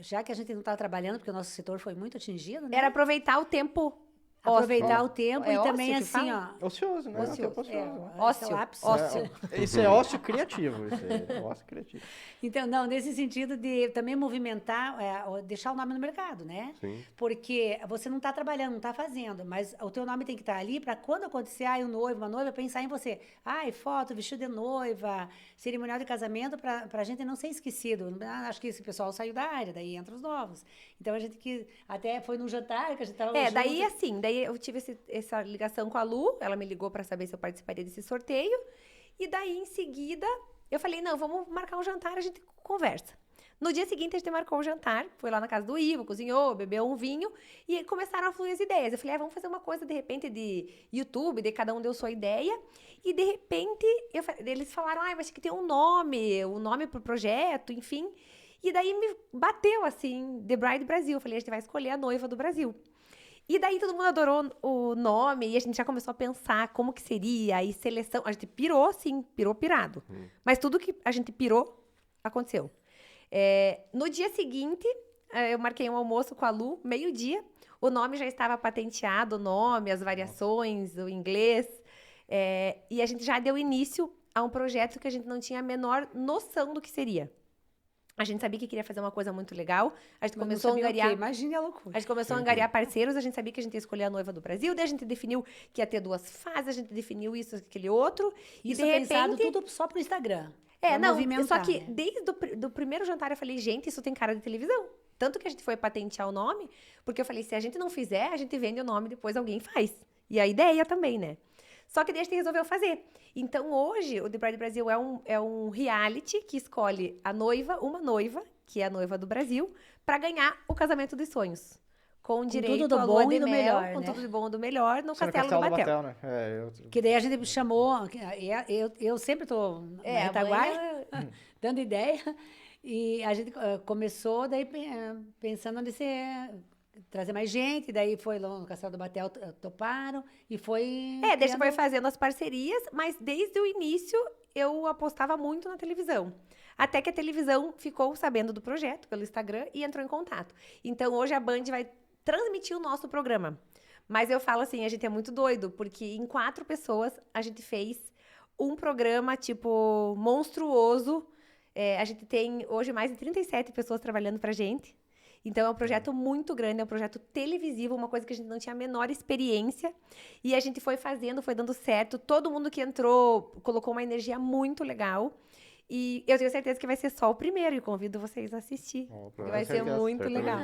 já que a gente não estava trabalhando, porque o nosso setor foi muito atingido, né?
Era aproveitar o tempo
aproveitar o tempo
É
e
ócio
também
que
assim,
fala?
ó.
Ocioso, né?
Ocioso.
Tempo ocioso.
Ócio.
Ócio.
Isso é ócio criativo. Isso é ócio criativo.
Então, não, nesse sentido de também movimentar, deixar o nome no mercado, né?
Sim.
Porque você não está trabalhando, não está fazendo, mas o teu nome tem que estar ali para quando acontecer, um noivo, uma noiva, pensar em você. Foto, vestido de noiva, cerimonial de casamento, para a gente não ser esquecido. Acho que esse pessoal saiu da área, daí entra os novos. Então, a gente que até foi num jantar que a gente estava
daí eu tive essa ligação com a Lu, ela me ligou para saber se eu participaria desse sorteio, e daí, em seguida, eu falei, não, vamos marcar um jantar, a gente conversa. No dia seguinte, a gente marcou o jantar, foi lá na casa do Ivo, cozinhou, bebeu um vinho, e começaram a fluir as ideias. Eu falei, vamos fazer uma coisa, de repente, de YouTube, de cada um deu sua ideia, e, de repente, eles falaram, mas tem que ter um nome pro projeto, enfim. E daí me bateu, assim, The Bride Brasil. Eu falei, a gente vai escolher a noiva do Brasil. E daí todo mundo adorou o nome, e a gente já começou a pensar como que seria, e seleção. A gente pirou, sim, pirado. Mas tudo que a gente pirou, aconteceu. No dia seguinte, eu marquei um almoço com a Lu, meio-dia. O nome já estava patenteado, o nome, as variações, o inglês. E a gente já deu início a um projeto que a gente não tinha a menor noção do que seria. A gente sabia que queria fazer uma coisa muito legal. A gente começou a angariar...
Imagine a loucura.
A gente começou a angariar parceiros, a gente sabia que a gente ia escolher a noiva do Brasil, daí a gente definiu que ia ter 2 fases, a gente definiu isso, aquele outro.
Isso
e de
pensado
repente...
tudo só pro Instagram.
Só que desde do primeiro jantar eu falei, gente, isso tem cara de televisão. Tanto que a gente foi patentear o nome, porque eu falei, se a gente não fizer, a gente vende o nome, depois alguém faz. E a ideia também, né? Só que daí a gente resolveu fazer. Então, hoje, o The Bride Brasil é um reality que escolhe uma noiva, que é a noiva do Brasil, para ganhar o casamento dos sonhos. Com direito
tudo do
à lua
bom
de
e do
mel,
melhor,
com
né?
tudo de bom e do melhor, no
Isso é
Castelo do Batel.
né?
Que daí a gente chamou, eu sempre estou na retaguarda, dando ideia, e a gente começou daí pensando de trazer mais gente, daí foi lá no Castelo do Batel, toparam, e foi...
Daí a gente foi fazendo as parcerias, mas desde o início eu apostava muito na televisão. Até que a televisão ficou sabendo do projeto pelo Instagram e entrou em contato. Então, hoje a Band vai transmitir o nosso programa. Mas eu falo assim, a gente é muito doido, porque em 4 pessoas a gente fez um programa, tipo, monstruoso. A gente tem hoje mais de 37 pessoas trabalhando pra gente. Então, é um projeto muito grande, é um projeto televisivo, uma coisa que a gente não tinha a menor experiência. E a gente foi fazendo, foi dando certo. Todo mundo que entrou colocou uma energia muito legal. E eu tenho certeza que vai ser só o primeiro, e convido vocês a assistir.
Opa,
Vai ser
certeza,
muito
certamente.
legal.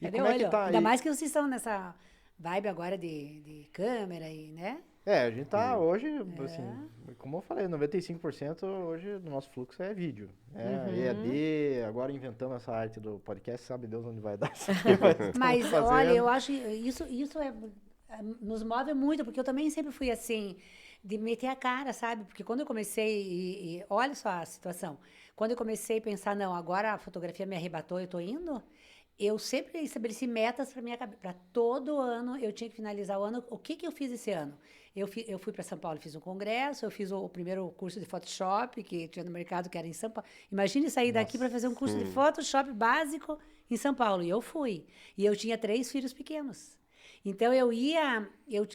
E
Cadê
como é
olho?
que tá
Ainda
aí?
mais que vocês estão nessa vibe agora de câmera e, né?
A gente tá hoje, assim, como eu falei, 95% hoje do nosso fluxo é vídeo. EAD, agora inventamos essa arte do podcast, sabe Deus onde vai dar isso aqui,
Mas,
estamos
olha,
fazendo.
eu acho isso nos move muito, porque eu também sempre fui assim, de meter a cara, sabe? Porque quando eu comecei, e olha só a situação, quando eu comecei a pensar, não, agora a fotografia me arrebatou, eu tô indo, eu sempre estabeleci metas para minha cabeça. Para todo ano, eu tinha que finalizar o ano. O que eu fiz esse ano? Eu fui para São Paulo, fiz um congresso, eu fiz o primeiro curso de Photoshop que tinha no mercado, que era em São Paulo. Imagine sair daqui para fazer um curso de Photoshop básico em São Paulo. E eu fui. E eu tinha 3 filhos pequenos. Então,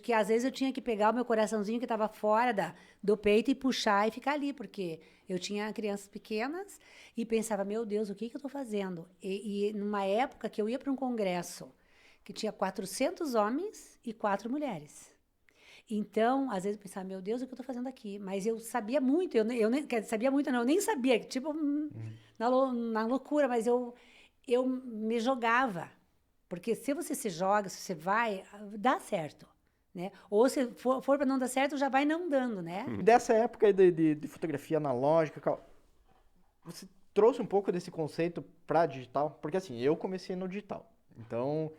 que às vezes eu tinha que pegar o meu coraçãozinho que estava fora do peito e puxar e ficar ali, porque eu tinha crianças pequenas e pensava, meu Deus, o que eu estou fazendo? E numa época que eu ia para um congresso que tinha 400 homens e 4 mulheres. Então, às vezes eu pensava, meu Deus, o que eu estou fazendo aqui? Mas eu sabia muito, eu nem sabia muito, não, eu nem sabia, tipo, na loucura, mas eu me jogava. Porque se você se joga, se você vai, dá certo, né? Ou se for para não dar certo, já vai não dando, né?
Dessa época aí de fotografia analógica, você trouxe um pouco desse conceito pra digital? Porque assim, eu comecei no digital. Então,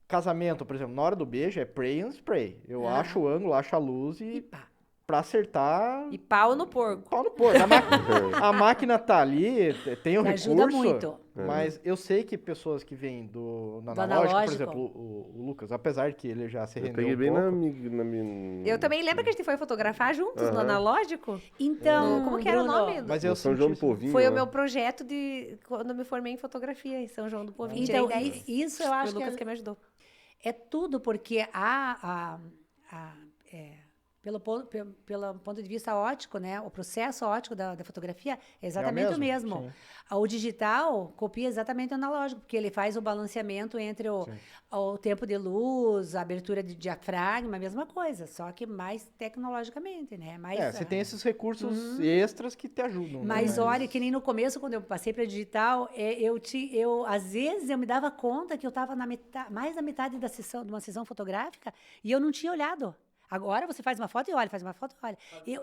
casamento, por exemplo, na hora do beijo é pray and spray. Eu acho o ângulo, acho a luz
E
e
pá.
pra acertar...
E pau no porco.
Pau no porco. A máquina tá ali, tem o
Me
recurso.
ajuda muito.
Mas eu sei que pessoas que vêm do analógico, por
analógico.
exemplo, o Lucas, apesar de que ele já se
Eu
rendeu
peguei
um
bem
pouco...
na minha...
Eu também lembro que a gente foi fotografar juntos no analógico.
Então,
Como que era o
Bruno,
nome?
Mas eu
São
senti
João do
isso.
Povinho.
Foi o
né?
meu projeto de quando eu me formei em fotografia em São João do Povinho.
Então,
Tirei 10.
isso eu
Foi
acho
o Lucas
que
que me ajudou.
é tudo, porque pelo ponto de vista óptico, né? O processo óptico da fotografia é exatamente o mesmo.
sim.
O digital copia exatamente o analógico, porque ele faz o balanceamento entre o tempo de luz, a abertura de diafragma, a mesma coisa, só que mais tecnologicamente, né? Mais,
Você tem esses recursos extras que te ajudam. né?
Mas olha, que nem no começo, quando eu passei para digital, às vezes eu me dava conta que eu estava mais da metade da sessão, de uma sessão fotográfica, e eu não tinha olhado. Agora você faz uma foto e olha, faz uma foto e olha.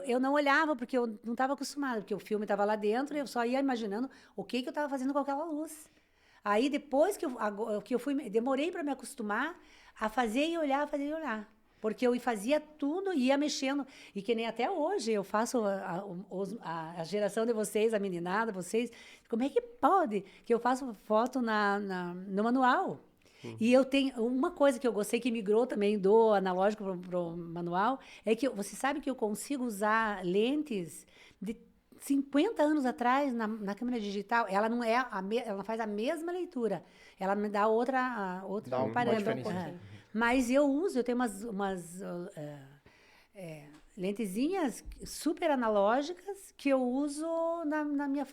Eu não olhava porque eu não estava acostumada, porque o filme estava lá dentro e eu só ia imaginando o que eu estava fazendo com aquela luz. Aí depois que eu demorei para me acostumar a fazer e olhar, fazer e olhar. Porque eu fazia tudo e ia mexendo. E que nem até hoje eu faço a geração de vocês, a meninada, vocês. Como é que pode que eu faço foto no manual? E eu tenho uma coisa que eu gostei, que migrou também do analógico para o manual, é que você sabe que eu consigo usar lentes de 50 anos atrás na câmera digital. Ela não é ela faz a mesma leitura. Ela me dá outro
Dá uma
parâmetro.
diferença, sim.
Mas eu tenho umas lentezinhas super analógicas que eu uso na minha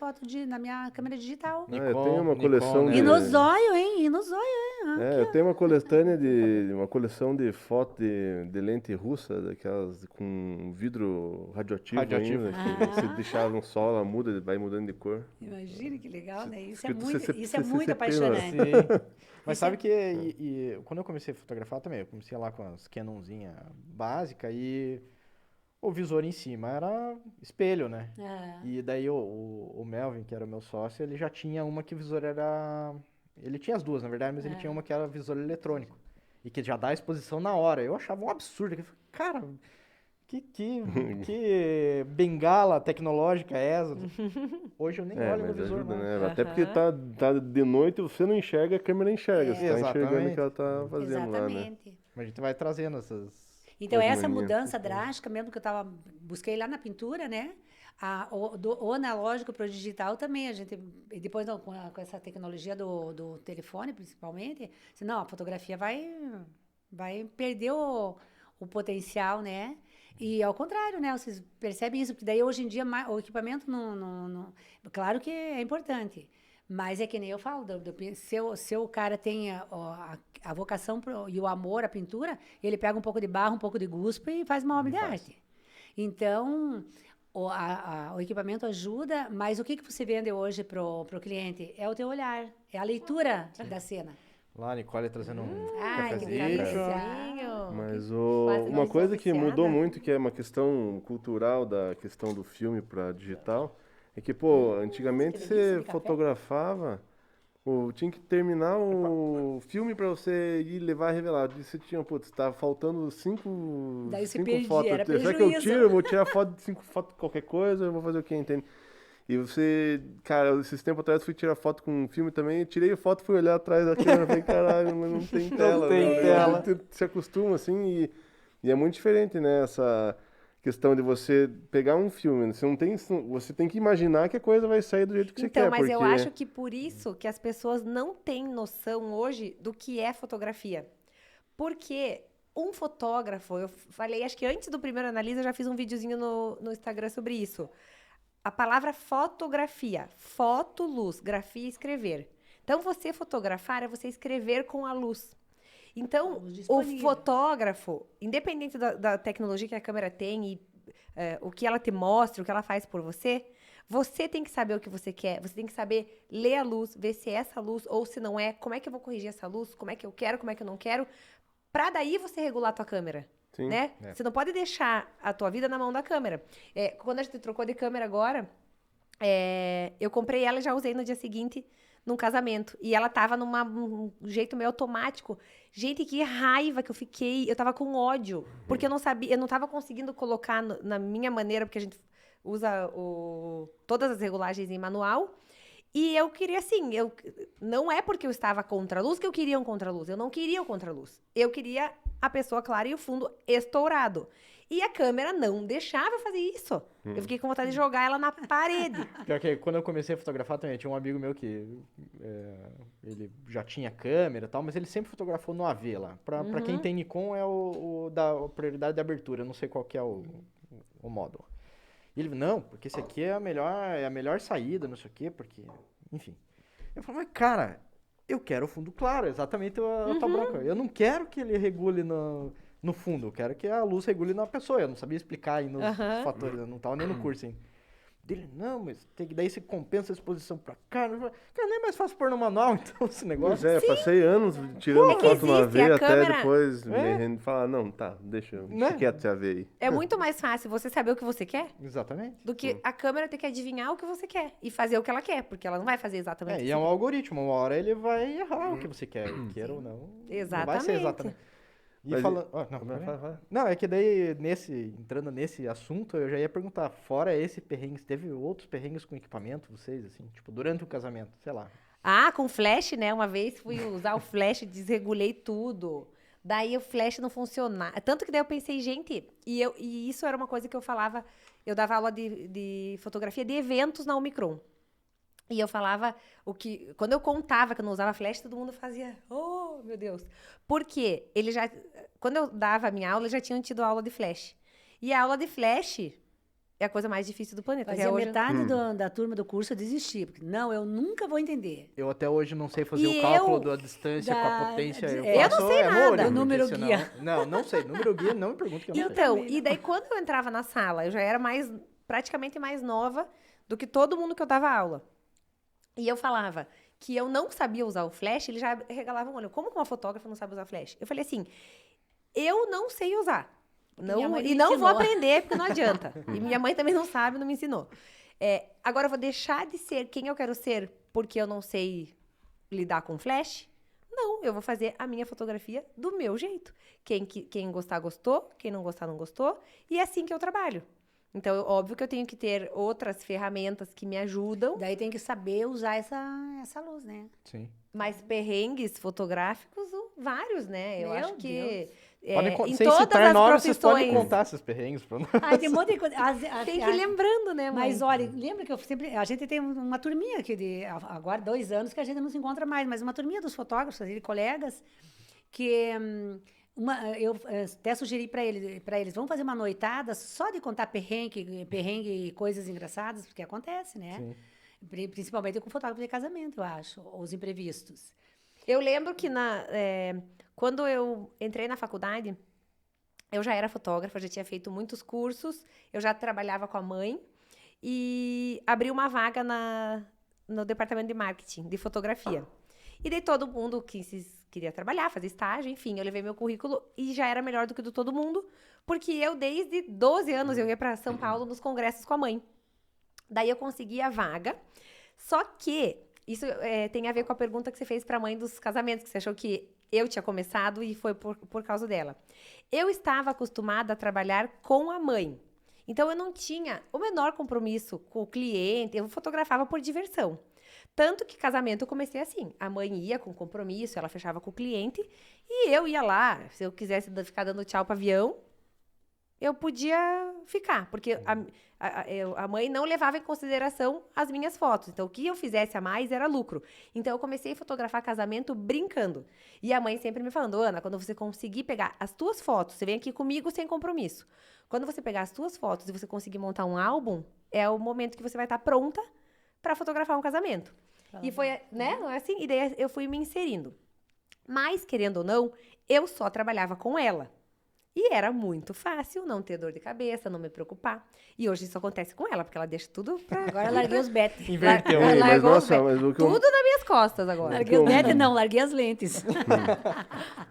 na minha câmera digital.
Eu tenho uma coleção
né?
E no zóio, hein? E no zóio, hein?
eu tenho uma coleção de fotos de lente russa, daquelas com vidro radioativo
Radioativo.
ainda, que se deixar no sol, ela muda, vai mudando de cor.
Imagina que legal, né? Isso
que
é muito,
você-
isso é
você-
muito
você
apaixonante.
Sim. Mas
Isso
sabe que quando eu comecei a fotografar também, eu comecei lá com as Canonzinha básica e o visor em cima era espelho, né? E daí o Melvin, que era o meu sócio, ele já tinha uma que o visor era... Ele tinha as duas, na verdade, mas ele tinha uma que era visor eletrônico. E que já dá a exposição na hora. Eu achava um absurdo. Eu falei, cara, que bengala tecnológica é essa? Hoje eu nem olho no
Mas
visor
ajuda,
mais.
né? Até porque tá de noite, você não enxerga, a câmera enxerga. Você tá enxergando o
Exatamente.
que ela tá fazendo lá, né?
Exatamente.
Mas a gente vai trazendo essas...
Então,
As
essa
manias.
mudança drástica, mesmo que eu busquei lá na pintura, né? O analógico para o digital também, a gente, e depois com essa tecnologia do telefone, principalmente, não, a fotografia vai Vai perder o potencial, né? E ao contrário, né? Vocês percebem isso, porque daí hoje em dia o equipamento claro que é importante, mas é que nem eu falo, se o cara tem a vocação e o amor à pintura, ele pega um pouco de barro, um pouco de guspe e faz uma obra de arte. Então, o equipamento ajuda, mas o que você vende hoje pro cliente? É o teu olhar, é a leitura da cena.
Lá a Nicole trazendo um
Ai, que
cafezinho.
delícia.
Mas
Quase
uma
não
coisa que
associada.
mudou muito, que é uma questão cultural da questão do filme para digital, é que, pô, antigamente
que delícia
você
de café.
fotografava, tinha que terminar o filme para você ir levar a revelar. Você tinha, putz, tava faltando cinco
Daí você
5
perdia,
fotos.
era
Será que eu
prejuízo.
tiro? Eu vou tirar foto de 5 fotos de qualquer coisa, eu vou fazer o quê, entende? E você, cara, esses tempos atrás eu fui tirar foto com um filme também, tirei a foto, fui olhar atrás da câmera, falei, caralho, não tem tela.
tem
né?
tela.
Você se acostuma, assim, e é muito diferente, né, essa questão de você pegar um filme, você tem que imaginar que a coisa vai sair do jeito que você
Então,
quer,
mas
porque...
eu acho que por isso que as pessoas não têm noção hoje do que é fotografia. Porque um fotógrafo, eu falei, acho que antes do primeiro Analisa, eu já fiz um videozinho no Instagram sobre isso. A palavra fotografia, foto, luz, grafia, escrever. Então, você fotografar é você escrever com a luz. Então,
Luz
o
disponível.
fotógrafo, independente da tecnologia que a câmera tem e o que ela te mostra, o que ela faz por você, você tem que saber o que você quer, você tem que saber ler a luz, ver se é essa luz ou se não é, como é que eu vou corrigir essa luz, como é que eu quero, como é que eu não quero, pra daí você regular a tua câmera.
Sim.
Né?
É.
Você não pode deixar a tua vida na mão da câmera. Quando a gente trocou de câmera agora, eu comprei ela e já usei no dia seguinte num casamento. E ela tava num jeito meio automático. Gente, que raiva que eu fiquei. Eu tava com ódio. Porque eu não sabia, eu não tava conseguindo colocar na minha maneira, porque a gente usa todas as regulagens em manual. E eu queria, assim, não é porque eu estava contra a luz que eu queria um contra-luz. Eu não queria o contra-luz. Eu queria a pessoa clara e o fundo estourado. E a câmera não deixava eu fazer isso. Eu fiquei com vontade de jogar ela na parede.
Pior que quando eu comecei a fotografar também, tinha um amigo meu que ele já tinha câmera e tal, mas ele sempre fotografou no AV lá. Pra quem tem Nikon é o da prioridade de abertura, eu não sei qual que é o modo. E ele, não, porque esse aqui é a melhor saída, não sei o quê, porque, enfim. Eu falei, mas cara, eu quero o fundo claro, exatamente a tua branca. Eu não quero que ele regule no fundo, eu quero que a luz regule na pessoa. Eu não sabia explicar aí nos fatores, eu não tava nem no curso ainda. Dele, não, mas daí você compensa a exposição pra cá. Cara, nem é mais fácil pôr no manual, então, esse negócio.
Pois passei anos tirando
É que
foto no
existe,
AV
a
até
câmera-
depois falar, não, tá, deixa
Né?
quieto esse AV aí.
É muito mais fácil você saber o que você quer
Exatamente.
do que a câmera ter que adivinhar o que você quer e fazer o que ela quer, porque ela não vai fazer exatamente o que
E
você
é um
quer.
algoritmo, uma hora ele vai errar o que você quer, queira ou não. Não vai
Exatamente.
ser exatamente. E
Mas
falando. Não,
Vai.
não, é que daí, entrando nesse assunto, eu já ia perguntar, fora esse perrengue, teve outros perrengues com equipamento, vocês, assim, tipo, durante o casamento, sei lá.
Ah, com flash, né? Uma vez fui usar o flash, desregulei tudo. Daí o flash não funcionava. Tanto que daí eu pensei, gente, e isso era uma coisa que eu falava, eu dava aula de fotografia de eventos na Omicron. E eu falava quando eu contava que eu não usava flash, todo mundo fazia, oh, meu Deus. Porque quando eu dava a minha aula, eles já tinham tido aula de flash. E a aula de flash é a coisa mais difícil do planeta.
Fazia
até hoje.
metade da turma do curso eu desisti, porque não, eu nunca vou entender.
Eu até hoje não sei fazer
E
o cálculo
eu-
da distância com a potência.
Eu
faço
não sei
amor,
nada.
porque
O número
senão-
guia.
Não sei. Número guia, não me pergunte que eu não sei.
Então, e daí quando eu entrava na sala, eu já era praticamente mais nova do que todo mundo que eu dava aula. E eu falava que eu não sabia usar o flash, eles já regalavam o olho. Como que uma fotógrafa não sabe usar flash? Eu falei assim, eu não sei usar.
minha mãe me
E não vou
ensinou.
aprender, porque não adianta. E minha mãe também não sabe, não me ensinou. Agora eu vou deixar de ser quem eu quero ser porque eu não sei lidar com flash? Não, eu vou fazer a minha fotografia do meu jeito. Quem gostar, gostou. Quem não gostar, não gostou. E é assim que eu trabalho. Então, óbvio que eu tenho que ter outras ferramentas que me ajudam.
Daí tem que saber usar essa luz, né?
Sim.
Mas perrengues fotográficos, vários, né? Eu
Meu
acho que
Podem
em
sem
todas
citar
as
nomes, vocês podem
profissões.
contar esses perrengues pra nós.
Ai, tem um monte de coisa.
Tem que ir lembrando, né, mãe?
Mas olha, lembra que a gente tem uma turminha aqui agora 2 anos que a gente não se encontra mais, mas uma turminha dos fotógrafos, de colegas, que Eu até sugeri para eles, vamos fazer uma noitada só de contar perrengue e coisas engraçadas, porque acontece, né?
Sim.
Principalmente com fotógrafo de casamento, eu acho, os imprevistos.
Eu lembro que quando eu entrei na faculdade, eu já era fotógrafa, já tinha feito muitos cursos, eu já trabalhava com a mãe e abri uma vaga no departamento de marketing, de fotografia. E daí todo mundo queria trabalhar, fazer estágio, enfim, eu levei meu currículo e já era melhor do que o do todo mundo, porque eu, desde 12 anos, eu ia para São Paulo nos congressos com a mãe. Daí eu consegui a vaga, só que isso tem a ver com a pergunta que você fez para a mãe dos casamentos, que você achou que eu tinha começado e foi por causa dela. Eu estava acostumada a trabalhar com a mãe, então eu não tinha o menor compromisso com o cliente, eu fotografava por diversão. Tanto que casamento eu comecei assim, a mãe ia com compromisso, ela fechava com o cliente e eu ia lá, se eu quisesse ficar dando tchau para avião, eu podia ficar, porque a mãe não levava em consideração as minhas fotos. Então, o que eu fizesse a mais era lucro. Então, eu comecei a fotografar casamento brincando. E a mãe sempre me falando, Ana, quando você conseguir pegar as tuas fotos, você vem aqui comigo sem compromisso. Quando você pegar as tuas fotos e você conseguir montar um álbum, é o momento que você vai estar pronta para fotografar um casamento. E foi, né? Não é assim? E daí eu fui me inserindo. Mas, querendo ou não, eu só trabalhava com ela. E era muito fácil não ter dor de cabeça, não me preocupar. E hoje isso acontece com ela, porque ela deixa tudo pra...
Agora eu larguei os betes.
Inverteu.
Mas,
Largou
nossa,
os
mas o que eu,
Tudo nas minhas costas agora.
Larguei os betes, não, larguei as lentes.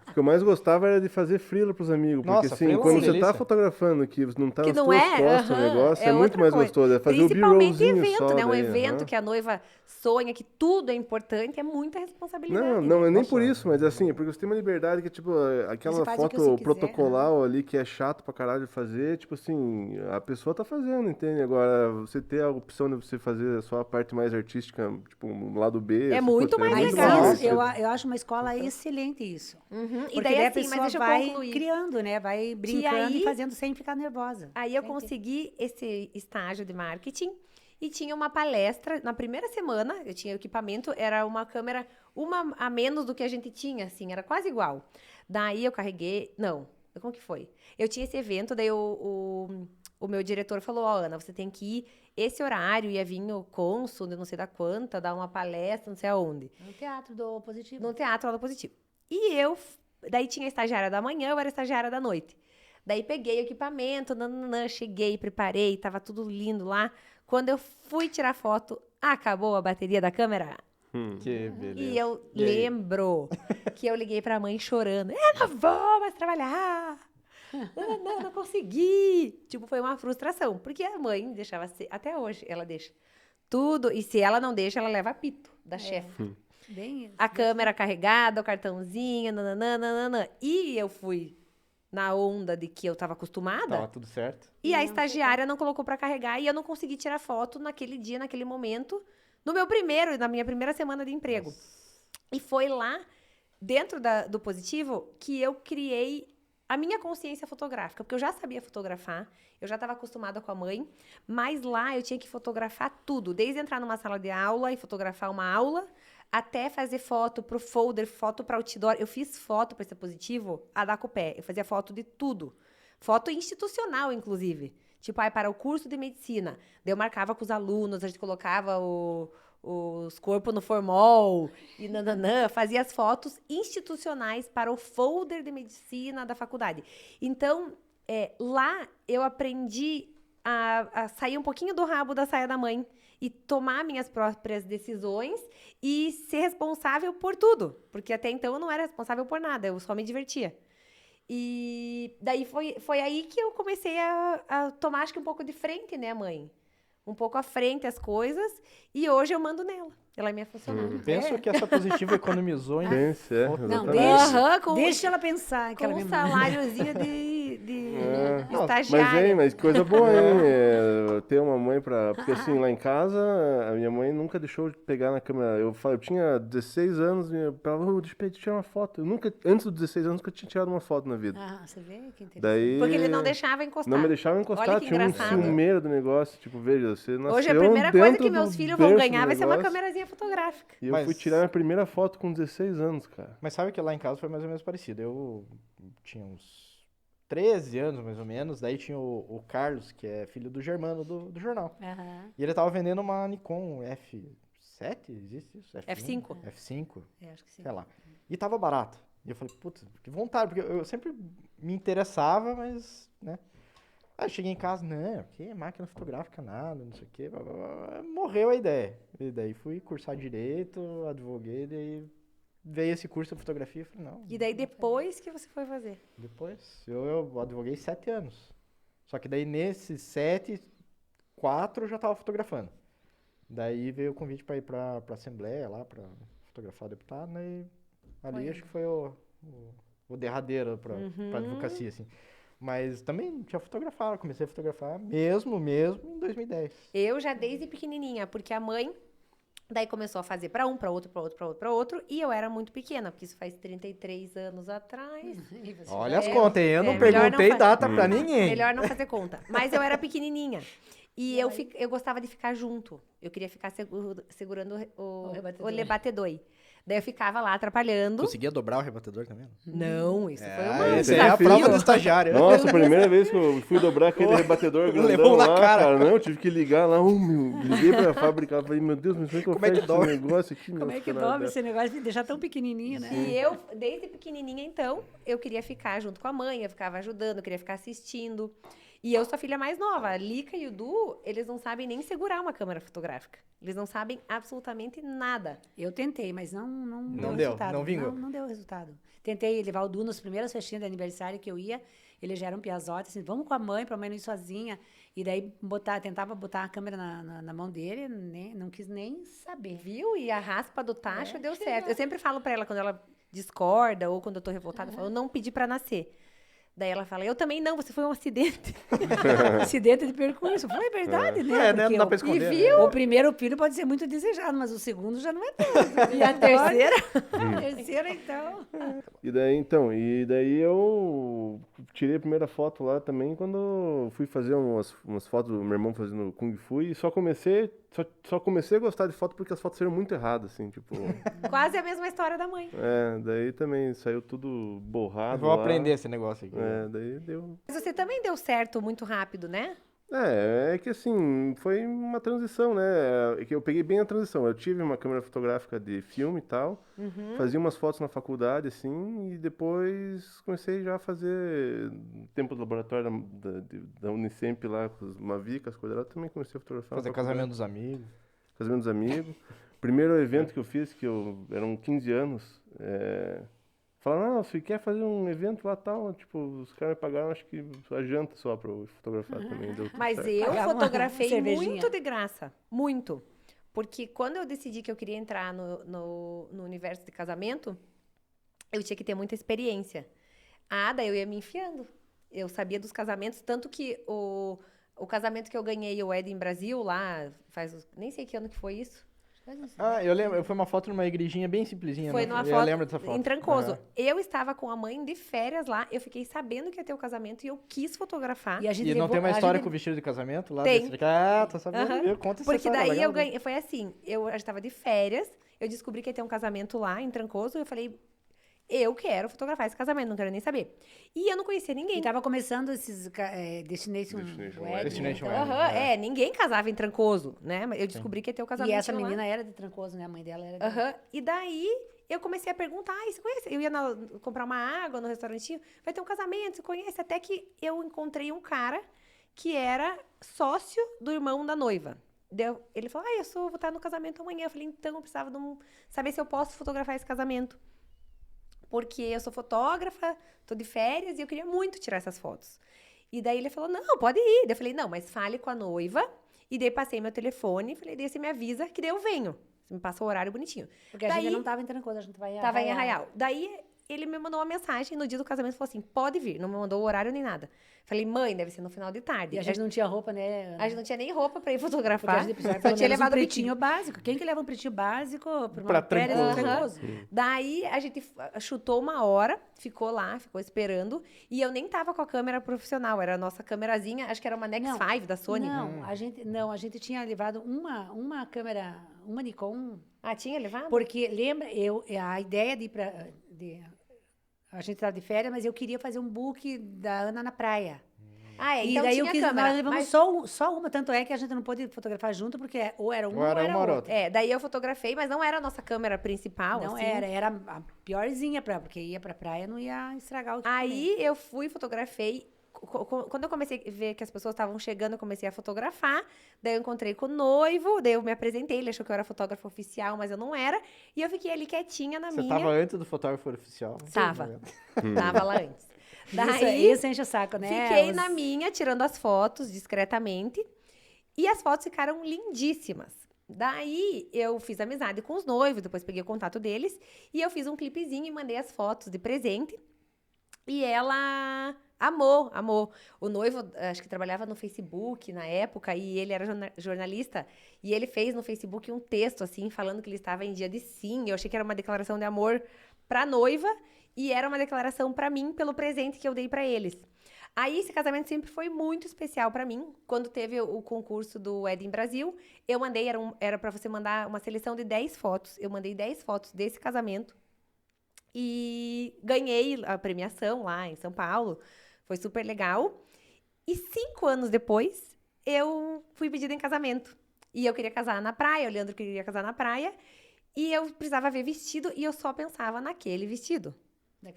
o que eu mais gostava era de fazer freela pros amigos. Porque
Nossa,
assim,
freela é
quando
uma
você tá
delícia.
fotografando que não tá
Que
nas
não
tuas
é,
costas o negócio, é muito
outra
mais
coisa.
gostoso. É fazer o
Principalmente
b-rollzinho
evento,
só.
né? Um
daí,
evento que a noiva sonha, que tudo é importante, é muita responsabilidade.
Não, é nem
Nossa.
por isso, mas assim, é porque você tem uma liberdade que, tipo, aquela
Você faz o que
foto
você quiser,
protocolar ali que é chato pra caralho de fazer, tipo assim, a pessoa tá fazendo, entende? Agora, você ter a opção de você fazer só a parte mais artística, tipo, um lado B.
É
assim,
muito
puta,
mais
Mas
legal.
isso,
divertido.
eu acho uma escola excelente isso.
Uhum.
Porque
E daí
daí a
assim,
pessoa
mas deixa eu
vai
concluir.
criando, né? Vai brincando
aí-
e fazendo sem ficar nervosa.
Aí eu
Sempre.
consegui esse estágio de marketing e tinha uma palestra. Na primeira semana, eu tinha equipamento, era uma câmera, uma a menos do que a gente tinha, assim, era quase igual. Daí eu carreguei. Não, como que foi? Eu tinha esse evento, daí o meu diretor falou: Ó, Ana, você tem que ir esse horário, ia vir o cônsul, de não sei da quanta, dar uma palestra, não sei aonde.
No teatro do Positivo.
No Teatro Aula Positivo. E daí tinha a estagiária da manhã, eu era a estagiária da noite. Daí peguei o equipamento, cheguei, preparei, tava tudo lindo lá. Quando eu fui tirar foto, acabou a bateria da câmera.
Que beleza.
E eu
E aí?
lembro que eu liguei pra mãe chorando. Eu não vou mais trabalhar. Não consegui. Tipo, foi uma frustração. Porque a mãe deixava ser, até hoje, ela deixa tudo. E se ela não deixa, ela leva apito da chefe.
Bem isso.
A câmera carregada, o cartãozinho, nananana. E eu fui na onda de que eu tava acostumada.
Tava tudo certo.
E a estagiária não colocou pra carregar e eu não consegui tirar foto naquele dia, naquele momento, na minha primeira semana de emprego. E foi lá, dentro do Positivo, que eu criei a minha consciência fotográfica, porque eu já sabia fotografar, eu já estava acostumada com a mãe, mas lá eu tinha que fotografar tudo, desde entrar numa sala de aula e fotografar uma aula, até fazer foto pro folder, foto para outdoor. Eu fiz foto para esse Positivo a dar com o pé. Eu fazia foto de tudo. Foto institucional, inclusive. Tipo, para o curso de medicina. Daí eu marcava com os alunos, a gente colocava os corpos no formol e fazia as fotos institucionais para o folder de medicina da faculdade. Então, lá eu aprendi a sair um pouquinho do rabo da saia da mãe e tomar minhas próprias decisões e ser responsável por tudo. Porque até então eu não era responsável por nada, eu só me divertia. E daí foi aí que eu comecei a tomar, acho que um pouco de frente, né, mãe? Um pouco à frente as coisas, e hoje eu mando nela. Ela é minha funcionária.
Penso que essa Positiva economizou em...
Pense,
Não,
exatamente.
deixa,
Aham, com-
deixa ela pensar que
Com
ela
um
me
saláriozinho de estagiária.
Mas que coisa boa, hein? Ter uma mãe pra... Porque assim, lá em casa, a minha mãe nunca deixou de pegar na câmera. Eu tinha 16 anos, e falava, deixa eu tirar uma foto. Eu nunca, antes dos 16 anos, nunca tinha tirado uma foto na vida.
Ah, você vê que interessante.
Daí...
Porque ele não deixava encostar.
Não me deixava encostar,
Olha que
tinha um
engraçado.
ciumeiro do negócio. Tipo, veja, você nasceu
Hoje a primeira coisa
dentro
que meus
do
filhos vão
berço
ganhar
do
vai ser uma
negócio.
câmerazinha fotográfica.
E eu
Mas-
fui tirar minha primeira foto com 16 anos, cara.
Mas sabe que lá em casa foi mais ou menos parecido. Eu tinha uns 13 anos, mais ou menos. Daí tinha o Carlos, que é filho do Germano do jornal.
Aham.
E ele tava vendendo uma Nikon F7, existe isso?
F5.
F5,
Acho que sim.
sei lá. E tava barato. E eu falei, putz, que vontade, porque eu sempre me interessava, mas, né. Aí cheguei em casa, não, que máquina fotográfica, nada, não sei o quê. Blá, blá, blá. Morreu a ideia. E daí fui cursar direito, advoguei, daí veio esse curso de fotografia, eu falei, não.
E daí depois que você foi fazer.
Depois, eu advoguei 7 anos. Só que daí nesses 7, 4 eu já tava fotografando. Daí veio o convite para ir pra Assembleia lá, para fotografar o deputado, né? E ali acho que foi o derradeiro pra advocacia, assim. Mas também tinha fotografado, comecei a fotografar mesmo em 2010.
Eu já desde pequenininha, porque a mãe daí começou a fazer pra um, pra outro, pra outro, pra outro, pra outro, e eu era muito pequena, porque isso faz 33 anos atrás.
E você
Olha as
É,
contas, hein? Eu não
melhor
perguntei
não fa-
data pra ninguém.
Melhor não fazer conta. Mas eu era pequenininha. E eu gostava de ficar junto. Eu queria ficar segurando o
rebatedor.
rebatedor. Daí eu ficava lá atrapalhando.
Conseguia dobrar o rebatedor também?
Não, isso foi uma
essa é a prova do estagiário.
Nossa, a primeira vez que eu fui dobrar aquele rebatedor grandão
Levou na
lá,
cara.
não, eu tive que ligar lá, liguei pra fábrica, falei, meu Deus, mas como é que eu
Como é que
fecho
dobra?
esse negócio aqui?
Como
meu
é que
caralho?
dobra esse negócio de deixar tão pequenininho, né?
E eu, desde pequenininha, então, eu queria ficar junto com a mãe, eu ficava ajudando, eu queria ficar assistindo. E eu sou a filha mais nova. A Lica e o Du, eles não sabem nem segurar uma câmera fotográfica. Eles não sabem absolutamente nada.
Eu tentei, mas não
Não
deu
deu,
resultado.
não vingou.
Não deu resultado. Tentei levar o Du nas primeiras festinhas de aniversário que eu ia. Ele já era um piazote, assim, vamos com a mãe, pra mãe não ir sozinha. E daí tentava botar a câmera na mão dele, não quis nem saber.
Viu? E a raspa do tacho deu certo. Eu sempre falo pra ela, quando ela discorda ou quando eu tô revoltada, eu falo, eu não pedi pra nascer. Daí ela fala, eu também não, você foi um acidente.
Acidente de percurso. Foi verdade, né?
É, né? Não dá pra
Porque
esconder.
E viu?
né?
o primeiro filho pode ser muito desejado, mas o segundo já não é tanto.
E a terceira?
A terceira, então.
E daí eu tirei a primeira foto lá também quando eu fui fazer umas fotos do meu irmão fazendo Kung Fu e só comecei a gostar de foto porque as fotos saíram muito erradas, assim, tipo...
Quase a mesma história da mãe.
daí também saiu tudo borrado
Vou
lá.
aprender esse negócio aqui.
Daí deu...
Mas você também deu certo muito rápido, né?
É que assim, foi uma transição, né? É que eu peguei bem a transição. Eu tive uma câmera fotográfica de filme e tal, fazia umas fotos na faculdade, assim, e depois comecei já a fazer tempo do laboratório da Unicamp lá, com os Mavic, as coisas lá, também comecei a fotografar.
Fazer
na faculdade.
casamento dos amigos.
Casamento dos amigos. Primeiro evento que eu fiz, eram 15 anos, falaram, não, você quer fazer um evento lá tal? Tipo, os caras me pagaram, acho que a janta só pra eu fotografar também. Deu tudo
Mas
certo.
eu
Pagar uma
fotografei
cervejinha.
muito de graça. Muito. Porque quando eu decidi que eu queria entrar no universo de casamento, eu tinha que ter muita experiência. Daí eu ia me enfiando. Eu sabia dos casamentos, tanto que o casamento que eu ganhei, o Wedding Brasil, lá, nem sei que ano que foi isso.
Eu lembro. Foi uma foto numa igrejinha bem simplesinha.
Foi
né?
numa
Eu
foto
lembro dessa foto.
em Trancoso.
Aham.
Eu estava com a mãe de férias lá, eu fiquei sabendo que ia ter o casamento e eu quis fotografar.
E a gente
E não tem uma
levou- a
história
gente-
com o vestido de casamento lá?
Tem.
Tá sabendo?
Aham.
Conta essa
Porque
história,
daí
legal,
eu
né?
ganhei, foi assim, eu já estava de férias, eu descobri que ia ter um casamento lá em Trancoso, eu falei, eu quero fotografar esse casamento, não quero nem saber. E eu não conhecia ninguém.
E tava começando esses Destination
Destination
Wedding.
Destination
então.
Wedding.
Aham, ninguém casava em Trancoso, né? Mas eu descobri que ia ter o casamento
E essa
lá.
menina era de Trancoso, né? A mãe dela era de...
Aham. E daí eu comecei a perguntar, você conhece? Eu ia comprar uma água no restaurantinho, vai ter um casamento, você conhece? Até que eu encontrei um cara que era sócio do irmão da noiva. Ele falou, vou estar no casamento amanhã. Eu falei, então eu precisava saber se eu posso fotografar esse casamento. Porque eu sou fotógrafa, tô de férias e eu queria muito tirar essas fotos. E daí ele falou, não, pode ir. Daí eu falei, não, mas fale com a noiva. E daí passei meu telefone, falei, daí você me avisa que daí eu venho. Você me passa o horário bonitinho.
Porque a
Daí-
gente não tava em Trancoso, a gente tava em
Tava em Arraial. Daí ele me mandou uma mensagem no dia do casamento, falou assim, pode vir, não me mandou o horário nem nada. Falei, mãe, deve ser no final de tarde.
E a gente não tinha roupa, né, Ana?
A gente não tinha nem roupa pra ir
Porque a
fotografar,
gente precisava
só
pelo
tinha
menos
levado
um
o
pretinho básico. Quem que leva um pretinho básico pra uma
Pra
matéria
Trancoso.
Trancoso?
Daí a gente chutou uma hora, ficou lá, ficou esperando. E eu nem tava com a câmera profissional, era a nossa câmerazinha, acho que era uma Nex
Não,
5 da Sony.
a gente tinha levado uma câmera, uma Nikon,
Ah, tinha levado?
porque lembra, a ideia de ir a gente estava de férias, mas eu queria fazer um book da Ana na praia.
Ah, é,
E
então
daí
tinha câmera.
nós levamos
mas-
só uma, tanto é que a gente não pôde fotografar junto, porque ou era uma
Ou era uma ou
outra.
outra.
É, daí eu fotografei, mas não era a nossa câmera principal,
Não
assim.
era a piorzinha, porque ia pra praia, não ia estragar o
Aí eu fui, fotografei. Quando eu comecei a ver que as pessoas estavam chegando, eu comecei a fotografar. Daí eu encontrei com o noivo, daí eu me apresentei. Ele achou que eu era fotógrafa oficial, mas eu não era. E eu fiquei ali quietinha na
Você
minha.
tava antes do fotógrafo oficial?
Tava. Tava lá antes.
Isso enche o saco, né?
Fiquei na minha, tirando as fotos discretamente. E as fotos ficaram lindíssimas. Daí eu fiz amizade com os noivos, depois peguei o contato deles. E eu fiz um clipezinho e mandei as fotos de presente. E ela amou. O noivo, acho que trabalhava no Facebook na época, e ele era jornalista. E ele fez no Facebook um texto, assim, falando que ele estava em dia de sim. Eu achei que era uma declaração de amor pra noiva, e era uma declaração pra mim pelo presente que eu dei pra eles. Aí, esse casamento sempre foi muito especial pra mim. Quando teve o concurso do Wedding Brasil, eu mandei, era para você mandar uma seleção de 10 fotos. Eu mandei 10 fotos desse casamento. E ganhei a premiação lá em São Paulo. Foi super legal. E 5 anos depois, eu fui pedida em casamento. E eu queria casar na praia, o Leandro queria casar na praia. E eu precisava ver vestido, e eu só pensava naquele vestido.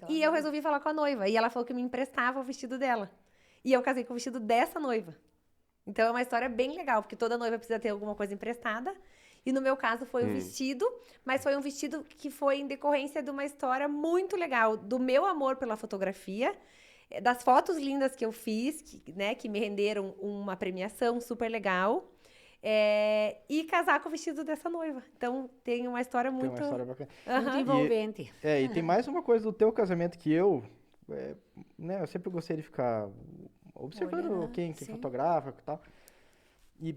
E eu resolvi falar com a noiva. E ela falou que me emprestava o vestido dela. E eu casei com o vestido dessa noiva. Então é uma história bem legal, porque toda noiva precisa ter alguma coisa emprestada. E no meu caso foi o vestido, mas foi um vestido que foi em decorrência de uma história muito legal, do meu amor pela fotografia, das fotos lindas que eu fiz, que me renderam uma premiação super legal, e casar com o vestido dessa noiva. Então tem uma história
Tem
muito...
uma história bacana.
Muito envolvente.
E tem mais uma coisa do teu casamento que eu sempre gostei de ficar observando
Olhando,
quem
sim.
fotografa e tal. E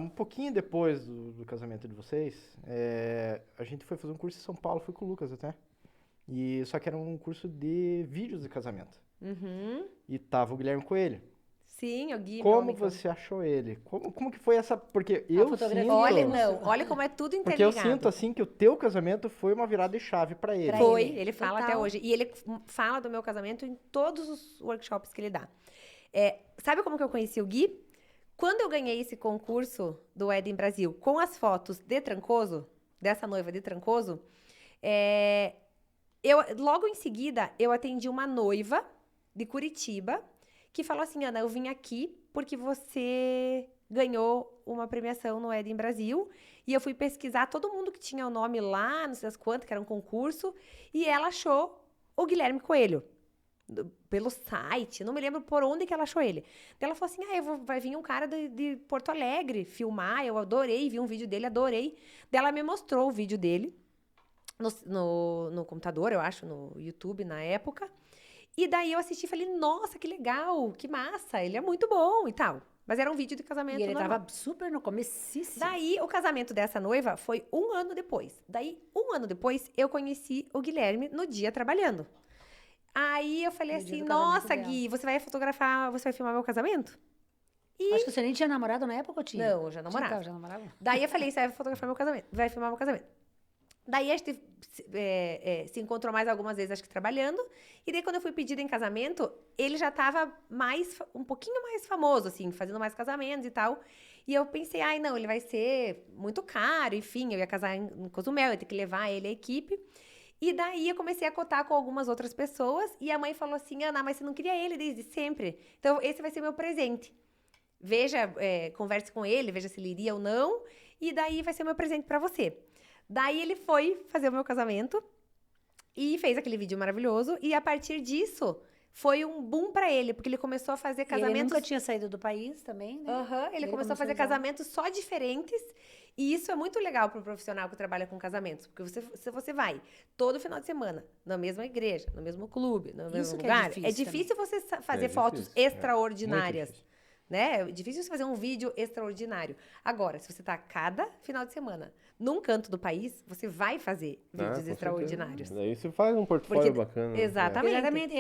um pouquinho depois do casamento de vocês, a gente foi fazer um curso em São Paulo, fui com o Lucas até. Só que era um curso de vídeos de casamento.
Uhum.
E tava o Guilherme Coelho.
Sim, o Gui, meu
Como
amigo.
você achou ele? Como que foi essa... Porque eu
fotografia.
sinto...
Olha como é tudo
Porque eu
interligado.
sinto, assim, que o teu casamento foi uma virada de chave pra ele.
Foi,
ele.
ele fala
Total.
até hoje. E ele fala do meu casamento em todos os workshops que ele dá. Sabe como que eu conheci o Gui? Quando eu ganhei esse concurso do Wedding Brasil com as fotos de Trancoso, dessa noiva de Trancoso, logo em seguida, eu atendi uma noiva de Curitiba que falou assim, Ana, eu vim aqui porque você ganhou uma premiação no Wedding Brasil e eu fui pesquisar todo mundo que tinha o nome lá, não sei das quantas, que era um concurso, e ela achou o Guilherme Coelho pelo site, não me lembro por onde que ela achou ele. Daí ela falou assim, vai vir um cara de Porto Alegre filmar, eu adorei, vi um vídeo dele, adorei. Daí ela me mostrou o vídeo dele no computador, eu acho, no YouTube na época. E daí eu assisti e falei, nossa, que legal, que massa, ele é muito bom e tal. Mas era um vídeo de casamento
E ele
normal.
tava super no comecíssimo.
Daí, o casamento dessa noiva foi 1 ano depois. Daí, 1 ano depois, eu conheci o Guilherme no dia trabalhando. Aí, eu falei
No dia
assim,
do casamento
nossa,
dela.
Gui, você vai fotografar, você vai filmar meu casamento?
Acho que você nem tinha namorado na época ou tinha?
Não, eu já namorava.
Já namorava?
Daí, eu falei, você vai fotografar meu casamento, vai filmar meu casamento. Daí, a gente se encontrou mais algumas vezes, acho que trabalhando. E daí, quando eu fui pedida em casamento, ele já tava um pouquinho mais famoso, assim, fazendo mais casamentos e tal. E eu pensei, não, ele vai ser muito caro, enfim, eu ia casar em Cozumel, eu ia ter que levar ele, a equipe. E daí, eu comecei a cotar com algumas outras pessoas. E a mãe falou assim, Ana, mas você não queria ele desde sempre? Então, esse vai ser meu presente. Veja, converse com ele, veja se ele iria ou não. E daí, vai ser meu presente pra você. Daí ele foi fazer o meu casamento e fez aquele vídeo maravilhoso. E a partir disso, foi um boom pra ele, porque ele começou a fazer
E ele
casamentos...
nunca tinha saído do país também, né?
Aham, ele começou a fafazer
usar.
casamentos só diferentes. E isso é muito legal para o profissional que trabalha com casamentos, porque se você vai todo final de semana, na mesma igreja, no mesmo clube, no mesmo
que é
lugar,
difícil
é difícil você fazer
difícil,
fotos
muito
extraordinárias.
difícil.
Né? É difícil você fazer um vídeo extraordinário. Agora, se você tá cada final de semana num canto do país, você vai fazer
Ah,
vídeos
com
extraordinários.
certeza. Daí você faz um portfólio
Porque-
bacana. né?
Exatamente.
Exatamente,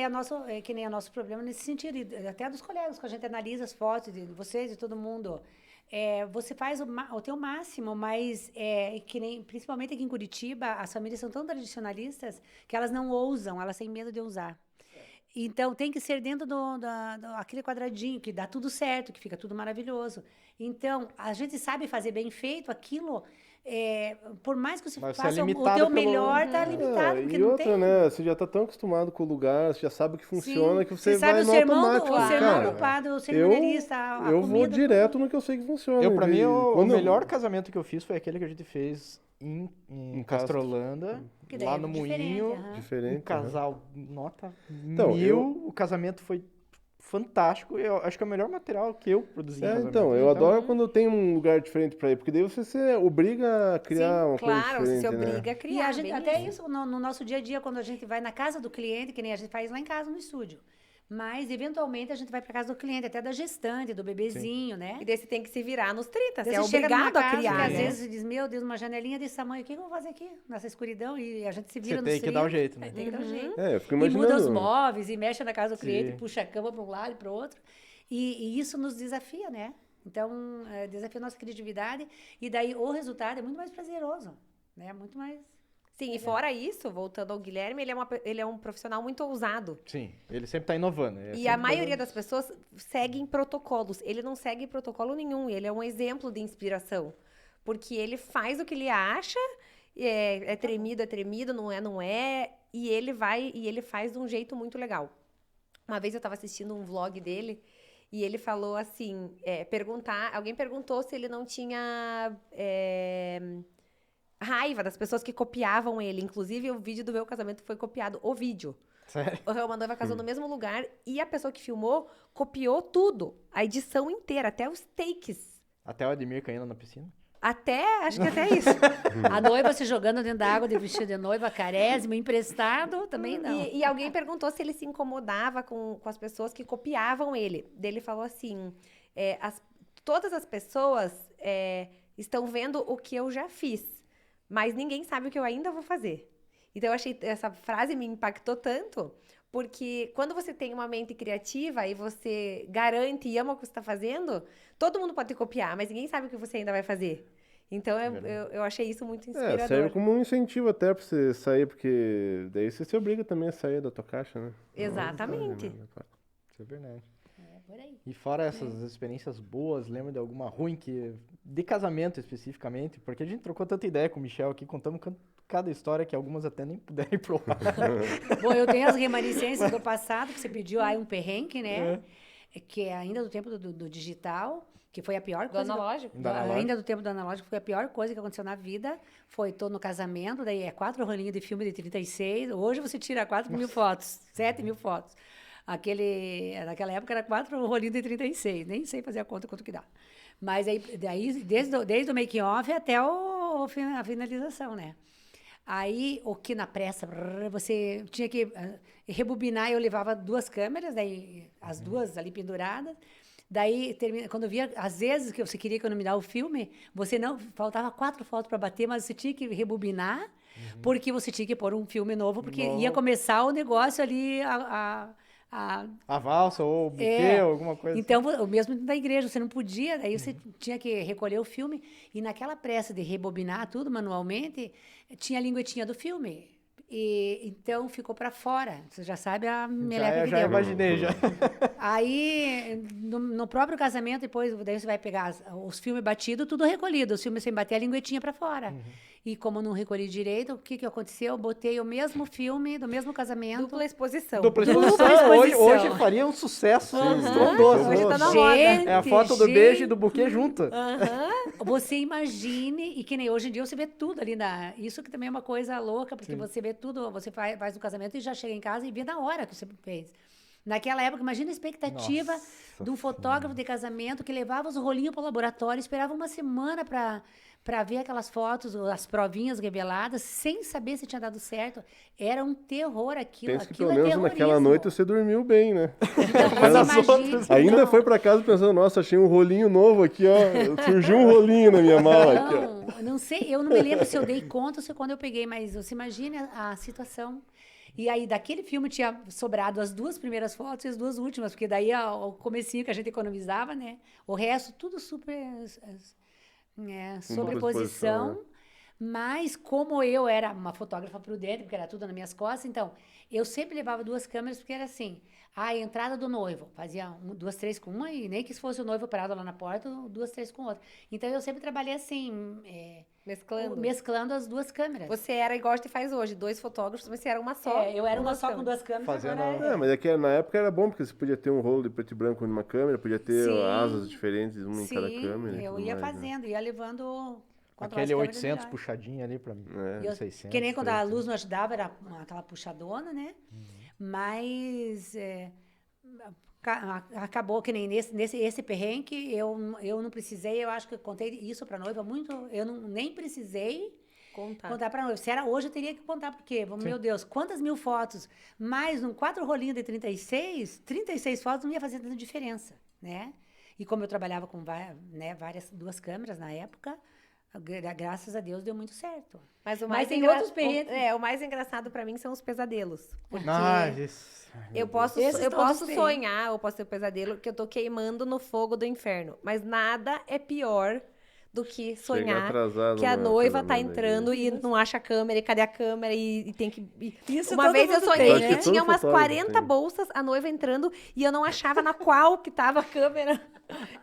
é que nem o nosso problema nesse sentido, e até dos colegas, que a gente analisa as fotos de vocês, de todo mundo. Você faz o teu máximo, mas que nem, principalmente aqui em Curitiba, as famílias são tão tradicionalistas que elas não ousam, elas têm medo de usar. Então, tem que ser dentro aquele quadradinho, que dá tudo certo, que fica tudo maravilhoso. Então, a gente sabe fazer bem feito aquilo, por mais que você
Mas você é
faça o
limitado
teu
pelo-
melhor, tá limitado, porque
E
não
outra,
tem.
né? Você já tá tão acostumado com o lugar, você já sabe que funciona,
Sim,
que você
sabe
vai
o
no
sermão,
automático.
o sermão
cara,
do padre, o
eu,
cerimonialista, a
eu vou
comida,
direto
tudo.
no que eu sei que funciona.
Pra
em
mim,
vez-
o
quando-
melhor casamento que eu fiz foi aquele que a gente fez em
Castro.
Castrolanda,
Que daí
lá
é
no
diferente,
Moinho.
aham.
Diferente.
Um casal nota
Então,
1000. O casamento foi fantástico. Eu acho que é o melhor material que eu produzi em casamento.
Então, eu adoro quando tem um lugar diferente pra ir, porque daí você se obriga a criar uma coisa
Claro, você
diferente,
se
né?
obriga a
E
criar.
a gente,
bem
até
isso.
isso, no nosso dia a dia, quando a gente vai na casa do cliente, que nem a gente faz lá em casa, no estúdio. Mas, eventualmente, a gente vai para casa do cliente, até da gestante, do bebezinho, né?
E daí você tem que se virar nos 30.
Daí
Você é
chega numa
obrigado a
casa
criar,
que às
né?
vezes você diz, meu Deus, uma janelinha desse tamanho, o que eu vou fazer aqui, nessa escuridão? E a gente se vira
Você
nos
tem que dar o
30.
jeito, né?
Tem que dar o jeito.
É, eu fico
E muda os
imaginando.
móveis, e mexe na casa do cliente,
Sim.
puxa a cama para um lado e para o outro. E isso nos desafia, né? Então, desafia a nossa criatividade. E daí o resultado é muito mais prazeroso, né? Muito mais...
Sim, e fora isso, voltando ao Guilherme, ele é um profissional muito ousado.
Sim, ele sempre tá inovando.
E a maioria das pessoas seguem protocolos. Ele não segue protocolo nenhum. Ele é um exemplo de inspiração. Porque ele faz o que ele acha, é tremido, não é. E ele faz de um jeito muito legal. Uma vez eu estava assistindo um vlog dele e ele falou assim, alguém perguntou se ele não tinha raiva das pessoas que copiavam ele. Inclusive, o vídeo do meu casamento foi copiado. O vídeo.
Sério?
Uma noiva casou no mesmo lugar e a pessoa que filmou copiou tudo. A edição inteira, até os takes.
Até o Ademir caindo na piscina.
Acho que até isso.
A noiva se jogando dentro da água de vestido de noiva, carésimo, emprestado, também não.
E alguém perguntou se ele se incomodava com as pessoas que copiavam ele. Daí ele falou assim, todas as pessoas estão vendo o que eu já fiz, mas ninguém sabe o que eu ainda vou fazer. Então, eu achei essa frase me impactou tanto, porque quando você tem uma mente criativa e você garante e ama o que você está fazendo, todo mundo pode te copiar, mas ninguém sabe o que você ainda vai fazer. Então, eu achei isso muito inspirador.
Serve como um incentivo até pra você sair, porque daí você se obriga também a sair da tua caixa, né?
Exatamente.
Isso é verdade.
Por aí.
E fora essas experiências boas, lembra de alguma ruim de casamento especificamente? Porque a gente trocou tanta ideia com o Michel aqui, contamos cada história que algumas até nem puderam ir pro ar.
Bom, eu tenho as remanescências do passado, que você pediu aí um perrengue, né? Que é ainda do tempo do digital, que foi a pior
Do
coisa.
analógico?
Do analógico.
Ainda do tempo do analógico, foi a pior coisa que aconteceu na vida. Tô no casamento, daí 4 rolinhos de filme de 36. Hoje você tira 4.000 fotos, 7.000 fotos. Naquela época era 4 rolinhos de 36, nem sei fazer a conta quanto que dá. Mas daí desde o making-off até a finalização, né? Aí, o que na pressa, você tinha que rebobinar, eu levava 2 câmeras, daí as 2 ali penduradas. Daí, quando via, às vezes que você queria economizar o filme, faltava 4 fotos para bater, mas você tinha que rebobinar, porque você tinha que pôr um filme novo, porque ia começar o negócio ali,
A valsa ou o buquê, ou alguma coisa
então, o mesmo da igreja, você não podia, daí você tinha que recolher o filme, e naquela pressa de rebobinar tudo manualmente, tinha a linguetinha do filme. Então, ficou para fora. Você já sabe a meleca que
já
deu.
imaginei, já.
Aí, no próprio casamento, depois, daí você vai pegar os filmes batidos, tudo recolhido. Os filmes sem bater a linguetinha para fora. E como não recolhi direito, o que aconteceu? Eu botei o mesmo filme do mesmo casamento.
Dupla exposição.
Dupla
Dupla
exposição.
exposição.
Hoje faria um sucesso estrondoso.
Hoje tá na
Gente,
moda.
É a foto do beijo e do buquê junto.
Você imagine, e que nem hoje em dia você vê tudo ali isso que também é uma coisa louca, porque você vê tudo, você faz o casamento e já chega em casa e vê na hora que você fez. Naquela época, imagina a expectativa
Nossa
de um fotógrafo de casamento que levava os rolinhos para o laboratório, esperava uma semana para ver aquelas fotos, as provinhas reveladas, sem saber se tinha dado certo. Era um terror aquilo.
Penso que
Aquilo
pelo
é
menos naquela
terrorismo.
noite você dormiu bem, né?
Mas imagina.
Ainda foi pra casa pensando, nossa, achei um rolinho novo aqui, ó. Surgiu um rolinho na minha mala aqui, ó.
Não sei, eu não me lembro se eu dei conta ou se quando eu peguei, mas você imagina a situação. E aí, daquele filme tinha sobrado as 2 primeiras fotos e as 2 últimas, porque daí o comecinho que a gente economizava, né? O resto, tudo super sobreposição. Mas como eu era uma fotógrafa prudente, porque era tudo nas minhas costas, então, eu sempre levava 2 câmeras, porque era assim, a entrada do noivo, fazia 2, 3 com uma, e nem que se fosse o noivo parado lá na porta, 2, 3 com outra. Então, eu sempre trabalhei assim, mesclando as 2 câmeras.
Você era igual a gente faz hoje, 2 fotógrafos, mas você era uma só.
Eu era uma só com 2 câmeras,
Fazendo
agora
Mas é que na época era bom, porque você podia ter um rolo de preto e branco numa câmera, podia ter
Sim.
asas diferentes, uma em cada câmera. e
eu
tudo
ia
mais, né?
fazendo, ia levando... quanto
Aquele
mais câmeras,
800
melhor.
puxadinho ali pra mim.
E eu-
600.
que nem quando a
300.
luz não ajudava, era aquela puxadona, né? Mas acabou que nem esse perrengue, eu não precisei, eu acho que eu contei isso pra noiva muito, eu nem precisei contar pra noiva. Se era hoje, eu teria que contar, porque, meu Deus, quantas mil fotos, mas num 4 rolinhos de 36 fotos não ia fazer tanta diferença, né? E como eu trabalhava com várias 2 câmeras na época, graças a Deus deu muito certo.
Mas
tem outros perrengues.
O mais engraçado pra mim são os pesadelos. Porque
Isso.
eu posso
Esses todos
posso
têm.
sonhar, ou posso ter um pesadelo, que eu tô queimando no fogo do inferno. Mas nada é pior do que sonhar
atrasado
que a
no
noiva tá
casamento da
entrando e não acha a câmera, e cadê a câmera, e tem que...
Isso
Uma
todo
vez eu
mundo
sonhei
tem,
que
né?
tinha
Todo
umas
fotógrafo
40
tem.
bolsas, a noiva entrando, e eu não achava na qual que tava a câmera.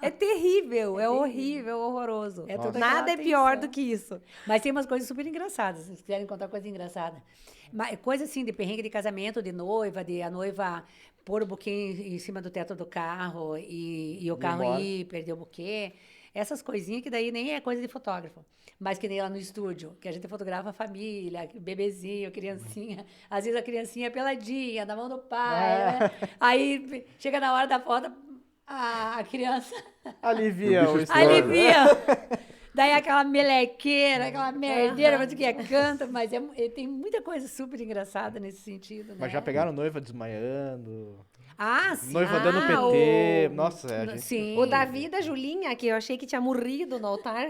É terrível, é horrível, horroroso.
É toda
Nada
aquela
é pior
tensão.
do que isso.
Mas tem umas coisas super engraçadas, se vocês quiserem contar coisa engraçada. Coisa assim, de perrengue de casamento, de noiva, de a noiva pôr o buquê em cima do teto do carro e o carro
embora.
ir, perder o buquê. Essas coisinhas que daí nem é coisa de fotógrafo. Mas que nem lá no estúdio, que a gente fotografa a família, bebezinho, criancinha. Às vezes a criancinha peladinha, na mão do pai, né? Aí chega na hora da foto, a criança
Alivia
O
o
bicho
estresse.
alivia. Daí aquela melequeira, aquela merdeira, mas o que é canta, mas tem muita coisa super engraçada nesse sentido, né?
Mas já pegaram noiva desmaiando,
Ah, sim.
noiva dando PT. Nossa, a gente...
Sim.
O Davi e da Julinha, que eu achei que tinha morrido no altar,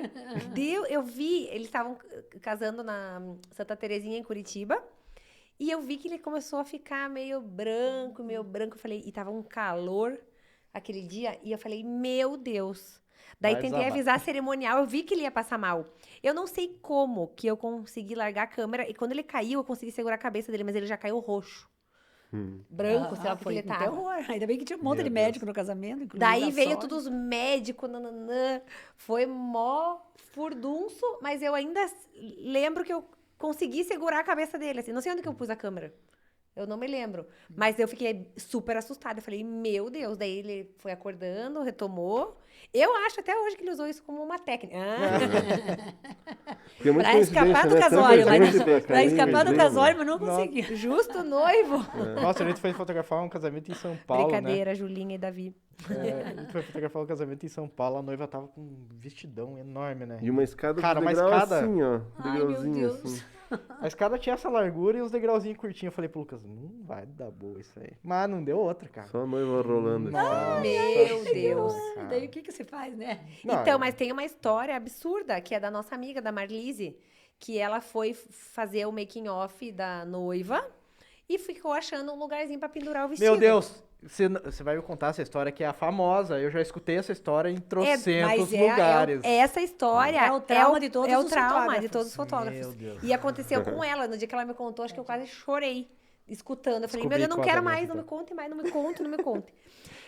eu vi, eles estavam casando na Santa Terezinha, em Curitiba, e eu vi que ele começou a ficar meio branco, eu falei, e tava um calor aquele dia, e eu falei, meu Deus. Daí
Vai
tentei
desabar.
avisar a cerimonial, eu vi que ele ia passar mal. Eu não sei como que eu consegui largar a câmera, e quando ele caiu, eu consegui segurar a cabeça dele, mas ele já caiu roxo. Branco, sei lá, porque
foi
ele
um
tava.
terror. Ainda bem que tinha um monte
Meu
de
Deus.
médico no casamento, inclusive
Daí
a
veio
sogra.
todos os médicos, nananã. Foi mó furdunço, mas eu ainda lembro que eu consegui segurar a cabeça dele, assim. Não sei onde que eu pus a câmera. Eu não me lembro. Mas eu fiquei super assustada. Eu falei, meu Deus. Daí ele foi acordando, retomou. Eu acho até hoje que ele usou isso como uma técnica.
Porque é muita
Pra escapar
coincidência,
do
né?
casório,
Tanta
mas
gente pra
pra
cair,
escapar do
né?
casório, mas não conseguiu.
Justo noivo.
Nossa, a gente foi fotografar um casamento em São Paulo, né?
Brincadeira, Julinha e Davi.
A gente foi fotografar um casamento em São Paulo, a noiva tava com um vestidão enorme, né?
E uma escada
Cara,
com
uma
degrau
escada-
assim, ó.
Ai, meu
Degrauzinho
Deus.
assim.
A escada tinha essa largura e os degrauzinhos curtinhos. Eu falei pro Lucas, não vai dar boa isso aí. Mas não deu outra, cara.
Só a noiva rolando.
Nossa,
Meu Deus.
cara.
Daí o que você faz, né?
Não,
Então, mas tem uma história absurda, que é da nossa amiga, da Marlise, que ela foi fazer o making off da noiva e ficou achando um lugarzinho pra pendurar o vestido.
Meu Deus, você vai me contar essa história que é a famosa. Eu já escutei essa história em trocentos lugares.
Essa história
É o trauma de todos
é o
os
trauma
fotógrafos.
de todos os fotógrafos.
Meu Deus.
E aconteceu com ela, no dia que ela me contou, acho que eu quase chorei escutando. Eu falei, meu
Descobri
Deus, não
qual
quero
é
mais,
mesmo,
não me
então.
conte mais, não me conte, não me conte.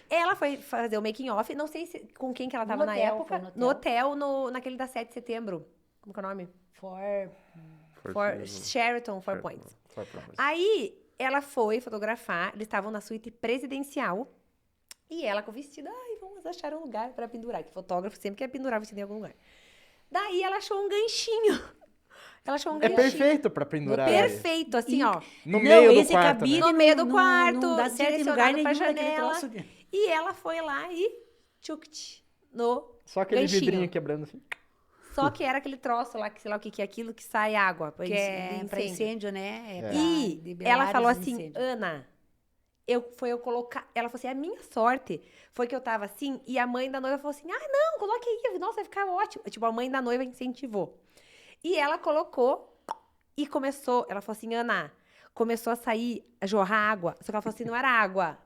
Ela foi fazer o making off, não sei com quem que ela
No
tava na
hotel,
época,
foi
no hotel, naquele da 7 de setembro. Como que é o nome? Sheraton Four Points. Aí ela foi fotografar, eles estavam na suíte presidencial e ela com o vestido, ai, vamos achar um lugar para pendurar, que fotógrafo sempre quer pendurar o vestido em algum lugar. Daí ela achou um ganchinho. Ela achou um
É
ganchinho.
perfeito pra pendurar.
Perfeito, assim, ó.
No
Não,
meio do
esse
quarto,
cabide
né?
No meio do
não-
quarto,
não dá certo em lugar
direcionado
nenhum
pra
daquele
janela.
troço.
E ela foi lá e tchuct no
Só aquele
ganchinho.
vidrinho quebrando assim.
Só que era aquele troço lá, que sei lá o que que é aquilo, que sai água.
Que é pra incêndio, né? É pra
E
liberar
ela falou
os
assim,
incêndios.
Ana, eu colocar... Ela falou assim, a minha sorte foi que eu tava assim, e a mãe da noiva falou assim, não, coloque aí, nossa, vai ficar ótimo. Tipo, a mãe da noiva incentivou. E ela colocou e começou, ela falou assim, Ana, começou a sair, a jorrar água. Só que ela falou assim, não era água,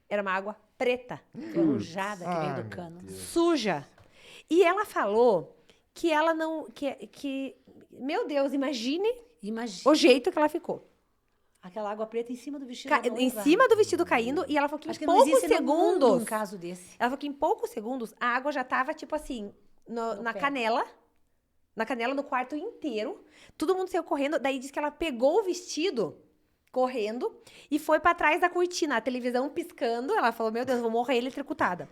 era uma água preta,
Ferrujada que vem
Ai,
do
meu
cano.
suja. E ela falou que ela não, que meu Deus, imagine
Imagina
o jeito que ela ficou.
aquela água preta em cima do vestido da
Em
noiva.
cima do vestido caindo, e ela falou que
Acho
em
que não
poucos
existe no mundo
segundos.
um caso desse.
Ela falou que em poucos segundos a água já tava, tipo assim, na
pé.
canela. Na canela, no quarto inteiro. Todo mundo saiu correndo. Daí disse que ela pegou o vestido, correndo, e foi pra trás da cortina. A televisão piscando. Ela falou, meu Deus, eu vou morrer eletrocutada.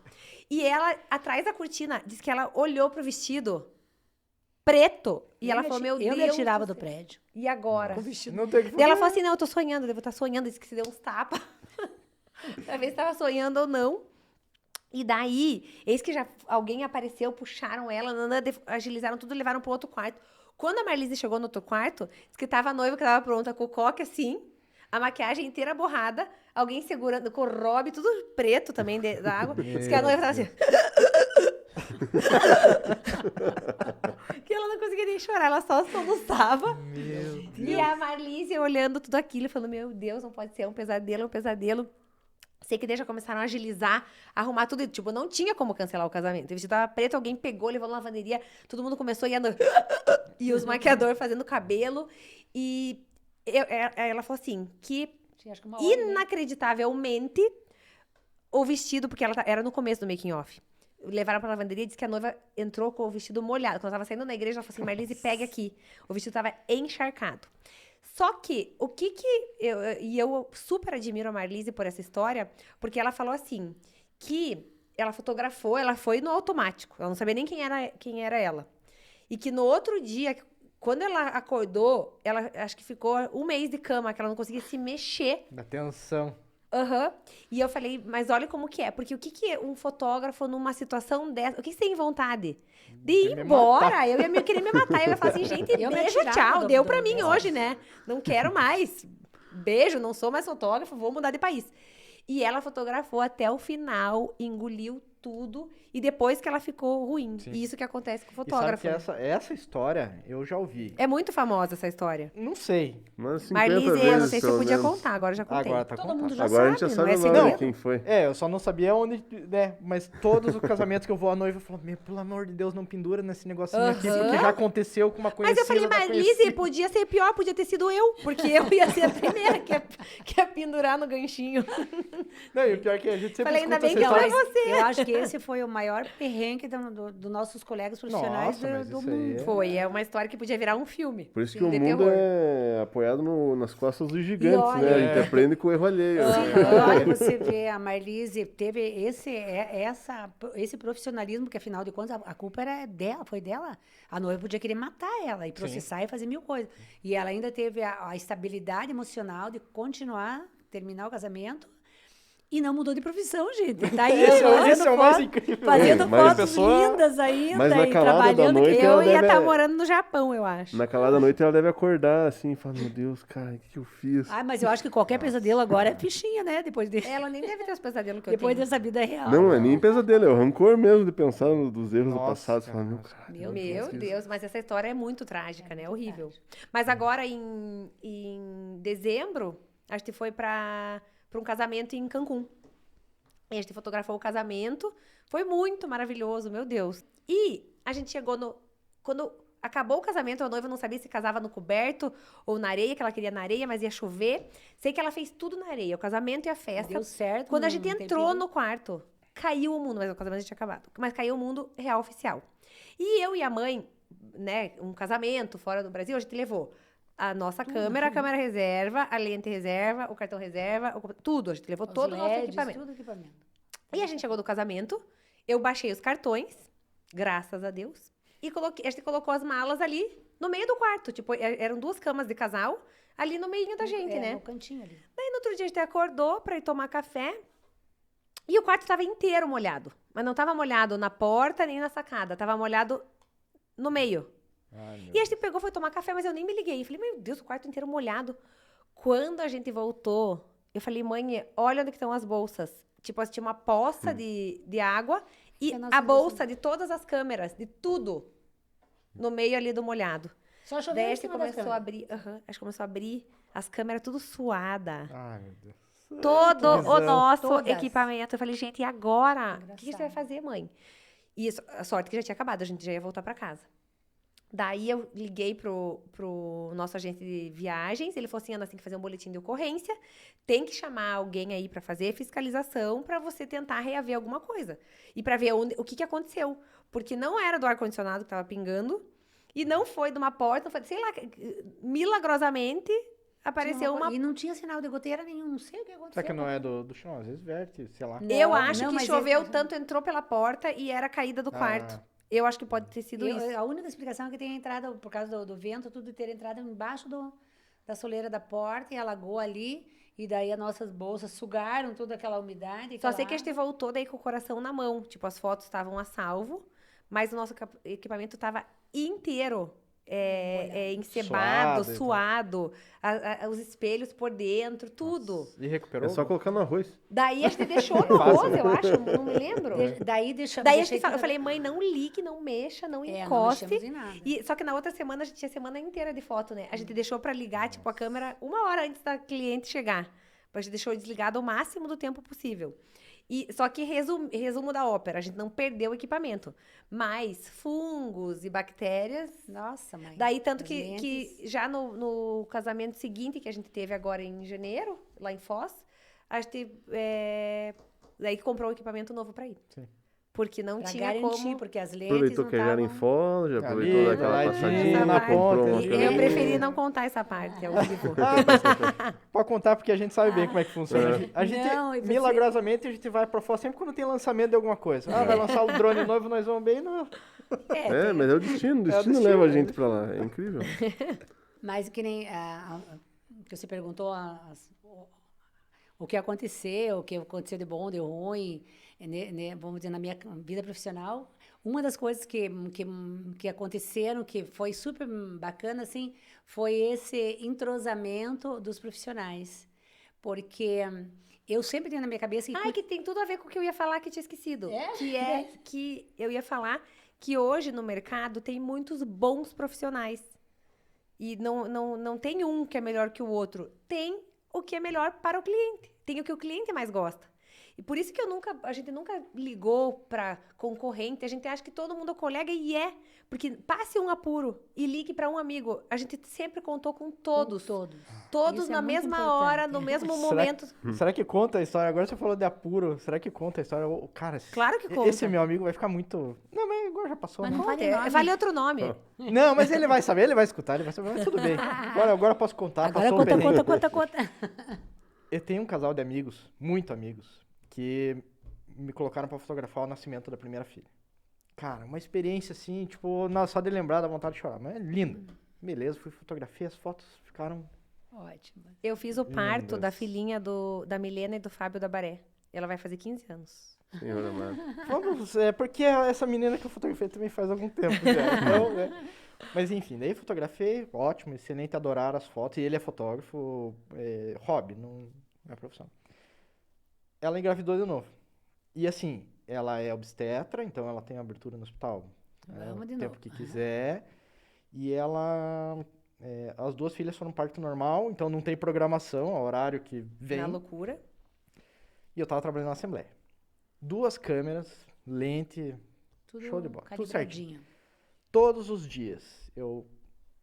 E ela, atrás da cortina, disse que ela olhou pro vestido preto. E ela falou, meu Deus.
Eu me atirava do
céu.
prédio.
E agora?
Com o vestido.
Não tem o que
Daí ela
fazer.
falou assim, não, eu tô sonhando, devo estar sonhando, disse que se deu uns tapas. Pra ver se tava sonhando ou não. E daí, eis que já alguém apareceu, puxaram ela, agilizaram tudo, levaram pro outro quarto. Quando a Marlise chegou no outro quarto, disse que tava a noiva que tava pronta com o coque assim, a maquiagem inteira borrada, alguém segurando, com o robe, tudo preto também da água. Diz que a noiva tava assim... que ela não conseguia nem chorar, ela só soluçava.
Meu Deus.
E a Marlise olhando tudo aquilo, falando, meu Deus, não pode ser, é um pesadelo, é um pesadelo. Sei que daí já começaram a agilizar, arrumar tudo. Tipo, não tinha como cancelar o casamento. O vestido tava preto, alguém pegou, levou na lavanderia, todo mundo começou a ir andando. E os maquiadores fazendo cabelo. E ela falou assim, que
Acho que uma hora, né?
inacreditavelmente o vestido, porque ela era no começo do making off. Levaram pra lavanderia e disse que a noiva entrou com o vestido molhado. Quando ela tava saindo na igreja, ela falou assim, Marlise, pegue aqui. O vestido tava encharcado. Só que, eu super admiro a Marlise por essa história, porque ela falou assim, que ela fotografou, ela foi no automático, ela não sabia nem quem era ela. E que no outro dia, quando ela acordou, ela acho que ficou um mês de cama, que ela não conseguia se mexer.
Da tensão.
Aham. E eu falei, mas olha como que é. Porque o que um fotógrafo numa situação dessa... O que você tem vontade? De ir
me
embora.
matar.
Eu ia querer me matar. Eu ia falar assim, gente,
Eu me
beijo,
atirava
tchau.
do-
Deu
do-
pra mim
do-
hoje, né? Não quero mais. Beijo, não sou mais fotógrafo, vou mudar de país. E ela fotografou até o final, engoliu tudo. E depois que ela ficou ruim.
Sim.
E isso que acontece com o
E sabe
fotógrafo.
que
né?
essa história eu já ouvi.
É muito famosa essa história.
Não sei.
Mas 50
Marlise, eu não
vezes,
sei se eu
pelo
podia
menos.
contar, agora eu já contei.
Agora tá
Todo
contado.
mundo já
Agora a gente já
sabe,
sabe
não é
o nome
segredo.
quem foi.
É, eu só não sabia onde, né? Mas todos os casamentos que eu vou, a noiva falou, pelo amor de Deus, não pendura nesse negocinho aqui,
Aham.
porque já aconteceu com uma
Mas
conhecida
eu falei,
da
Marlise,
conhecida.
podia ser pior, podia ter sido eu, porque eu ia ser a primeira que ia pendurar no ganchinho.
Não, e o pior é que a gente sempre
Falei, ainda
escuta
bem
essa
que não
história.
é você.
Eu acho que esse foi o maior perrengue dos nossos colegas profissionais
Nossa, mas
do
isso aí
mundo.
é-
Foi, é uma história que podia virar um filme.
Por isso que
de
o mundo
terror.
é apoiado nas costas dos gigantes,
olha-
né? A gente aprende com o erro alheio.
Olha, você vê, a Marlise teve esse profissionalismo, que afinal de contas a culpa era dela, foi dela. A noiva podia querer matar ela e processar e fazer mil coisas. E ela ainda teve a estabilidade emocional de continuar, terminar o casamento. E não mudou de profissão, gente. Tá aí
Esse é o
fazendo
mais
foto-
incrível.
fazendo
Mas a
fotos
pessoa-
lindas ainda
Mas na
e
calada da
trabalhando.
noite-
Eu
ela
ia
deve-
estar morando no Japão, eu acho.
Na calada da noite ela deve acordar assim e falar, meu Deus, cara, o que eu fiz?
Ah, mas eu acho que qualquer pesadelo agora é fichinha, né? Depois
Ela nem deve ter os pesadelos que eu
depois
tenho.
dessa vida real.
Não, é nem pesadelo, é o rancor mesmo de pensar dos erros do
Nossa,
passado. Você fala, meu,
cara.
cara,
Meu Deus, mas essa história é muito trágica, né? Horrível. Mas agora, em dezembro, a gente foi para um casamento em Cancún. E a gente fotografou o casamento. Foi muito maravilhoso, meu Deus. E a gente chegou no... Quando acabou o casamento, a noiva não sabia se casava no coberto ou na areia, que ela queria na areia, mas ia chover. Sei que ela fez tudo na areia, o casamento e a festa.
Deu certo.
Quando a
não
gente
teve
entrou
perigo.
no quarto, caiu o mundo, mas o casamento já tinha acabado. Mas caiu o mundo real oficial. E eu e a mãe, né, um casamento fora do Brasil, a gente levou a nossa câmera, a câmera reserva, a lente reserva, o cartão reserva, tudo. A gente levou
Os
todo o nosso
LEDs,
equipamento.
tudo equipamento.
E a gente chegou do casamento, eu baixei os cartões, graças a Deus. e a gente colocou as malas ali no meio do quarto. Tipo, eram 2 camas de casal ali no meio da gente, né?
No cantinho ali.
Daí, no outro dia, a gente acordou pra ir tomar café e o quarto tava inteiro molhado. Mas não tava molhado na porta nem na sacada. Tava molhado no meio.
Ai, meu
E a gente pegou, foi tomar café, mas eu nem me liguei. Eu falei, meu Deus, o quarto inteiro molhado. Quando a gente voltou, eu falei, mãe, olha onde que estão as bolsas. Tipo, tinha uma poça de água e
É a nossa
a bolsa
bolsa.
de todas as câmeras, de tudo, no meio ali do molhado.
Só choveu
Daí
em
a gente
cima das
começou a
câmeras.
abrir, a gente começou a abrir as câmeras tudo suada.
Ai, meu Deus.
Todo o
visão.
nosso
Todas.
equipamento. Eu falei, gente, e agora? O que a gente vai
Engraçado.
fazer, mãe? E a sorte que já tinha acabado, a gente já ia voltar pra casa. Daí eu liguei pro nosso agente de viagens, ele falou assim, Ana, você tem que fazer um boletim de ocorrência, tem que chamar alguém aí pra fazer fiscalização pra você tentar reaver alguma coisa. E pra ver o que aconteceu. Porque não era do ar-condicionado que tava pingando, e não foi de uma porta, não foi, sei lá, milagrosamente apareceu uma...
E não tinha sinal de goteira nenhum, não sei o que aconteceu.
Será que não é do chão? Às vezes verte, sei lá.
Não,
Eu acho
não,
que
mas
choveu
esse-
tanto, entrou pela porta e era a caída do quarto.
Ah.
Eu acho que pode ter sido isso.
A única explicação é que tem entrada, por causa do vento, tudo ter entrado embaixo da soleira da porta e alagou ali. E daí as nossas bolsas sugaram toda aquela umidade.
Só sei que a gente voltou daí com o coração na mão. Tipo, as fotos estavam a salvo, mas o nosso equipamento estava inteiro. Encebado,
Suado e tal.
suado, os espelhos por dentro, tudo.
E recuperou?
É só colocar no arroz.
Daí a gente deixou no arroz, eu acho, não me lembro.
Daí deixamos.
Daí a gente eu falei, mãe, não ligue, não mexa, não
não
encoste.
mexemos em nada.
Só que na outra semana, a gente tinha semana inteira de foto, né? A gente deixou pra ligar, tipo, a câmera 1 hora antes da cliente chegar. A gente deixou desligado o máximo do tempo possível. Só que, resumo da ópera, a gente não perdeu o equipamento. Mas fungos e bactérias...
Nossa, mãe.
Daí, tanto
as
que
lentes.
já no casamento seguinte, que a gente teve agora em janeiro, lá em Foz, a gente daí comprou um equipamento novo pra ir.
Sim.
Porque não
Pra
tinha
garantir,
como...
porque as lentes
Aproveitou
não
que já era em
estavam...
folga, já
Ali,
aproveitou daquela
vai
passadinha,
na
comprou
ponta.
uma
E eu
câmera.
preferi não contar essa parte ao vivo.
Pode contar, porque a gente sabe bem como é que funciona. A gente,
Não, e você-
milagrosamente, a gente vai pra fora sempre quando tem lançamento de alguma coisa. Ah, vai lançar o drone novo, nós vamos bem. Não.
É, mas é o destino. O destino
destino,
leva a
é o
gente pra lá. É incrível.
Mas que nem que você perguntou o que aconteceu de bom, de ruim, né, vamos dizer, na minha vida profissional. Uma das coisas que aconteceram, que foi super bacana, assim, foi esse entrosamento dos profissionais. Porque eu sempre tenho na minha cabeça...
Ai, que tem tudo a ver com o que eu ia falar que eu tinha esquecido.
É?
Que eu ia falar que hoje no mercado tem muitos bons profissionais. E não tem um que é melhor que o outro. Tem o que é melhor para o cliente. Tem o que o cliente mais gosta. E por isso que a gente nunca ligou para concorrente. A gente acha que todo mundo é colega e é. Porque passe um apuro e ligue para um amigo. A gente sempre contou com todos. Todos
Isso é
na
muito
mesma
importante.
hora, no mesmo momento.
Será que conta a história? Agora você falou de apuro. Será que conta a história? Cara,
Claro que conta.
Esse meu amigo vai ficar muito... Não, mas agora já passou.
Mas
né?
não
Conta,
fale nome.
vale outro nome.
Não, mas ele vai saber, ele vai escutar, ele vai saber, mas tudo bem. Agora eu posso contar,
Agora
passou o perrengue.
conta.
Eu tenho um casal de amigos, muito amigos, que me colocaram pra fotografar o nascimento da primeira filha. Cara, uma experiência assim, tipo, só de lembrar dá vontade de chorar, mas é lindo. Beleza, fui fotografar, as fotos ficaram...
Ótimo.
Eu fiz o parto
Lindas.
da filhinha da Milena e do Fábio da Baré. Ela vai fazer 15 anos.
Senhor amado.
Vamos, porque essa menina que eu fotografei também faz algum tempo já, então, né? Mas enfim, daí fotografei, ótimo, excelente, adoraram as fotos, e ele é fotógrafo, hobby, não é profissão. Ela engravidou de novo. E assim, ela é obstetra, então ela tem abertura no hospital
Vamos
o
de
tempo
novo.
que quiser. E ela... as 2 filhas foram parto normal, então não tem programação, é o horário que vem.
Na loucura.
E eu tava trabalhando na Assembleia. 2 câmeras, lente,
Tudo
show de bola, tudo certinho.
calibradinho.
Todos os dias eu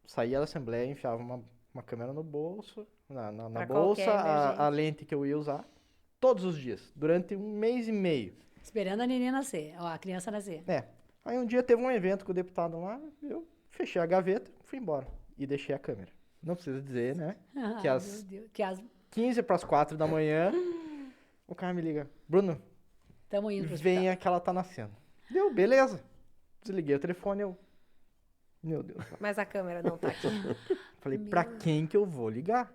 saía da Assembleia, enfiava uma câmera no bolso, na
Pra
bolsa,
qualquer emergência.
a lente que eu ia usar, todos os dias, durante 1 mês e meio.
Esperando a neném nascer, ó, a criança nascer.
Aí um dia teve um evento com o deputado lá, eu fechei a gaveta, fui embora e deixei a câmera. Não precisa dizer, né? Que
Ai,
as
meu Deus, que as
15 para as 4 da manhã, o cara me liga, Bruno,
estamos indo pro
venha que ela tá nascendo. Deu, beleza. Desliguei o telefone, eu Meu Deus.
Mas a câmera não tá aqui.
Falei, pra quem que eu vou ligar?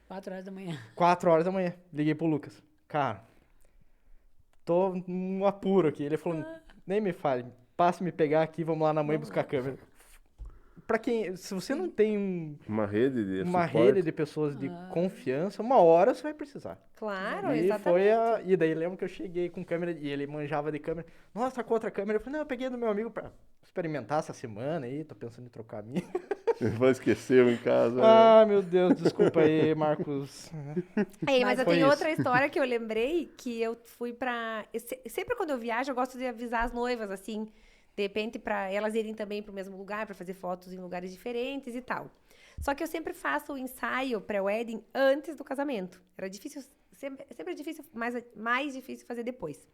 4 horas da manhã.
4 horas da manhã. Liguei pro Lucas. Cara, tô num apuro aqui. Ele falou, nem me fale. Passa me pegar aqui, vamos lá na mãe buscar a câmera. Pra quem, se você não tem
Uma rede de
uma
suporte.
rede de pessoas de confiança, uma hora você vai precisar.
Claro,
E
exatamente.
e daí lembro que eu cheguei com câmera e ele manjava de câmera. Nossa, tá com outra câmera. Eu falei, não, eu peguei do meu amigo pra experimentar essa semana aí, tô pensando em trocar a minha.
Vai esquecer em casa.
Ah, meu Deus, desculpa aí, Marcos.
Ei, mas eu
foi
tenho
isso.
outra história que eu lembrei, que eu fui pra... Sempre quando eu viajo, eu gosto de avisar as noivas, assim, de repente, pra elas irem também pro mesmo lugar, pra fazer fotos em lugares diferentes e tal. Só que eu sempre faço o ensaio pré-wedding antes do casamento. Era difícil, sempre é difícil, mais difícil fazer depois.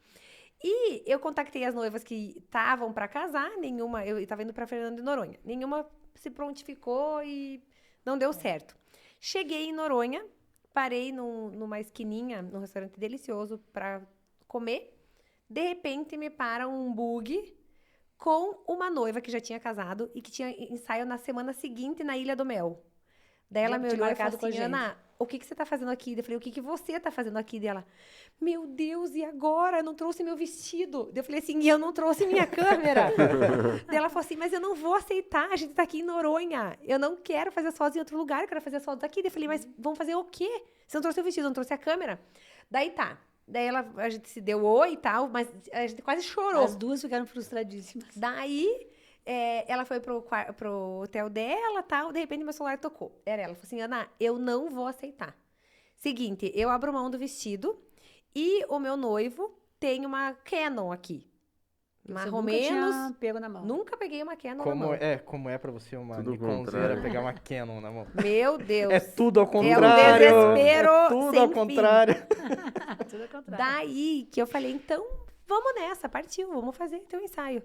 E eu contactei as noivas que estavam pra casar, nenhuma... Eu estava indo pra Fernando de Noronha. Nenhuma se prontificou e não deu certo. Cheguei em Noronha, parei numa esquininha, num restaurante delicioso para comer. De repente, me para um bug com uma noiva que já tinha casado e que tinha ensaio na semana seguinte na Ilha do Mel. Daí ela
Já
me
tinha
olhou e
marcado
falou
com a
assim,
gente.
Ana, o que você tá fazendo aqui? Eu falei, o que você tá fazendo aqui? Dela, meu Deus, e agora? Eu não trouxe meu vestido. Eu falei assim, e eu não trouxe minha câmera. Daí ela falou assim, mas eu não vou aceitar, a gente tá aqui em Noronha. Eu não quero fazer as fotos em outro lugar, eu quero fazer as fotos aqui. Daí eu falei, mas vamos fazer o quê? Você não trouxe o vestido, não trouxe a câmera? Daí tá. Daí a gente se deu oi e tal, mas a gente quase chorou.
As duas ficaram frustradíssimas.
Daí, ela foi pro hotel dela e tal, de repente meu celular tocou. Era ela, falou assim, Ana, eu não vou aceitar. Seguinte, eu abro mão do vestido e o meu noivo tem uma Canon aqui. Mais
Você
ou
nunca
menos.
tinha pego na mão.
Nunca peguei uma Canon na mão.
Como é pra você uma
Tudo ao
Nikonzeira
contrário.
pegar uma Canon na mão?
Meu Deus.
É tudo ao
É um
contrário.
desespero
Tudo
sem
ao
fim.
contrário.
Tudo ao contrário.
Daí que eu falei, então, vamos nessa, partiu, vamos fazer então o ensaio.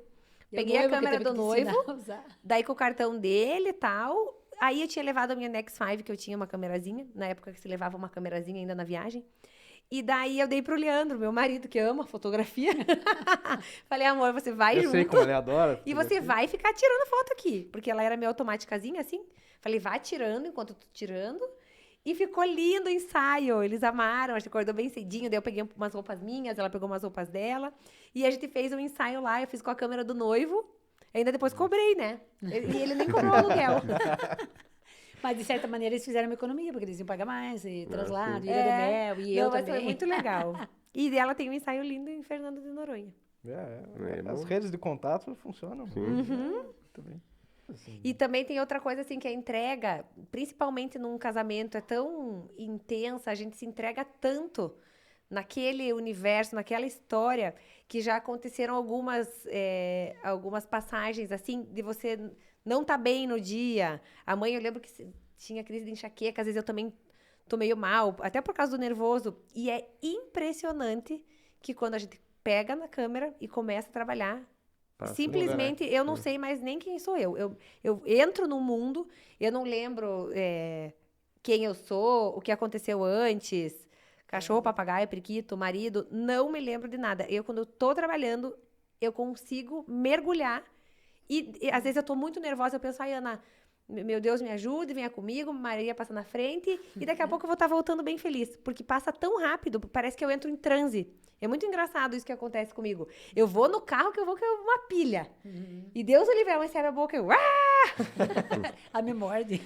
E o
Peguei a
noivo que
câmera
teve
do
que te ensinar
noivo,
a usar.
daí com o cartão dele e tal. Aí eu tinha levado a minha Nex5, que eu tinha uma câmerazinha, na época que se levava uma câmerazinha ainda na viagem. E daí eu dei pro Leandro, meu marido, que ama fotografia. Falei, amor, você vai
Eu
junto.
sei como ele adora.
E você vai ficar tirando foto aqui. Porque ela era meio automáticazinha, assim. Falei, vai tirando enquanto eu tô tirando. E ficou lindo o ensaio. Eles amaram, a gente acordou bem cedinho. Daí eu peguei umas roupas minhas, ela pegou umas roupas dela. E a gente fez um ensaio lá, eu fiz com a câmera do noivo. Ainda depois cobrei, né? E ele nem cobrou o aluguel.
Mas, de certa maneira, eles fizeram uma economia, porque eles iam pagar mais, e traslado,
sim.
Ilha do Mel, e eu
Não, mas
também.
foi muito legal. E ela tem um ensaio lindo em Fernando de Noronha.
As
bom.
redes de contato funcionam.
Sim.
Muito bem. Assim,
E também tem outra coisa, assim, que a entrega, principalmente num casamento, é tão intensa, a gente se entrega tanto naquele universo, naquela história, que já aconteceram algumas passagens, assim, de você não tá bem no dia. A mãe, eu lembro que tinha crise de enxaqueca, às vezes eu também tô meio mal, até por causa do nervoso. E é impressionante que quando a gente pega na câmera e começa a trabalhar,
Passa.
simplesmente eu não sei mais nem quem sou eu. Eu entro num mundo, eu não lembro quem eu sou, o que aconteceu antes, cachorro, papagaio, periquito, marido, não me lembro de nada. Quando eu tô trabalhando, eu consigo mergulhar e às vezes eu tô muito nervosa, eu penso, ai, Ana, meu Deus, me ajude, venha comigo, Maria passa na frente, e daqui a pouco eu vou estar voltando bem feliz, porque passa tão rápido, parece que eu entro em transe. É muito engraçado isso que acontece comigo. Eu vou no carro que eu vou que é uma pilha. E Deus o livre, mas abre a boca, eu...
A me morde.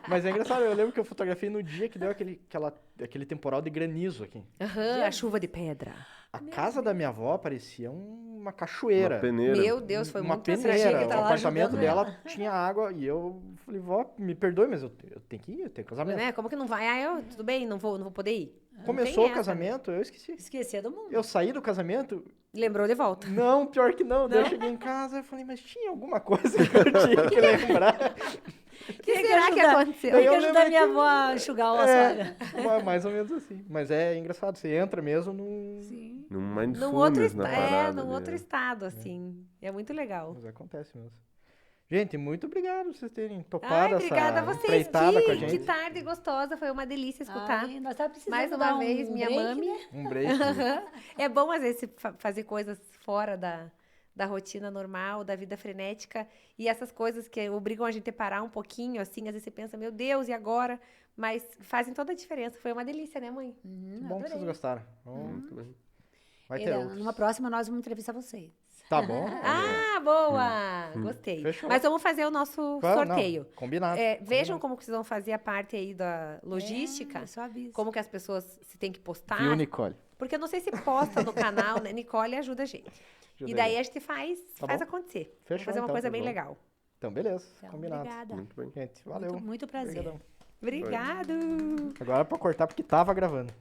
Mas é engraçado, eu lembro que eu fotografei no dia que deu aquele temporal de granizo aqui.
Aham, a chuva de pedra.
A casa da minha avó parecia uma cachoeira.
Uma peneira.
Meu Deus, foi
Uma
muito
peneira.
chega,
O
tá lá
apartamento
jogando
dela tinha água e eu falei, vó, me perdoe, mas eu tenho que ir, eu tenho casamento.
Né? Como que não vai? Tudo bem, não vou poder ir.
Começou
tem
o
essa,
casamento, eu esqueci.
Esquecer do mundo.
Eu saí do casamento,
Lembrou de volta.
não, pior que não. Daí eu cheguei em casa e falei, mas tinha alguma coisa que eu tinha que lembrar.
O que será que aconteceu?
Tem que
Eu
ajudar
lembrei
minha
que-
avó a enxugar o assoalho.
Mais ou menos assim. Mas é engraçado, você entra mesmo num...
Sim.
Num
Num
mindfulness na parada.
num
ali,
outro
né?
estado, assim. É muito legal.
Mas acontece mesmo. Gente, muito obrigado por vocês terem
Ai,
topado
obrigada a
essa
vocês.
empreitada com a
Que
gente.
tarde gostosa. Foi uma delícia escutar.
Ai, nós tava precisando
Mais
dar
uma vez,
um
minha
break,
mami.
né?
Um break.
É bom, às vezes, fazer coisas fora da rotina normal, da vida frenética, e essas coisas que obrigam a gente a parar um pouquinho, assim, às vezes você pensa, meu Deus, e agora? Mas fazem toda a diferença. Foi uma delícia, né, mãe?
Que bom que vocês gostaram.
Muito bem.
Vai ter outros.
Numa próxima nós vamos entrevistar vocês.
Tá bom.
Ah, boa! Gostei.
Fechou.
Mas vamos fazer o nosso
Claro,
sorteio.
não, combinado.
Vejam como que vocês vão fazer a parte aí da logística.
Só aviso.
Como que as pessoas se tem que postar.
Viu, Nicole?
Porque eu não sei se posta no canal, né? Nicole ajuda a gente.
Ajuda
E daí
aí.
a gente faz
Tá bom.
acontecer.
Fechou,
Vamos fazer uma
então,
coisa
tá
bem
bom.
legal.
Então, beleza.
Então,
Combinado.
obrigada.
Muito bem.
Gente, valeu.
Muito prazer.
Obrigadão.
Obrigado!
Agora é pra cortar porque tava gravando.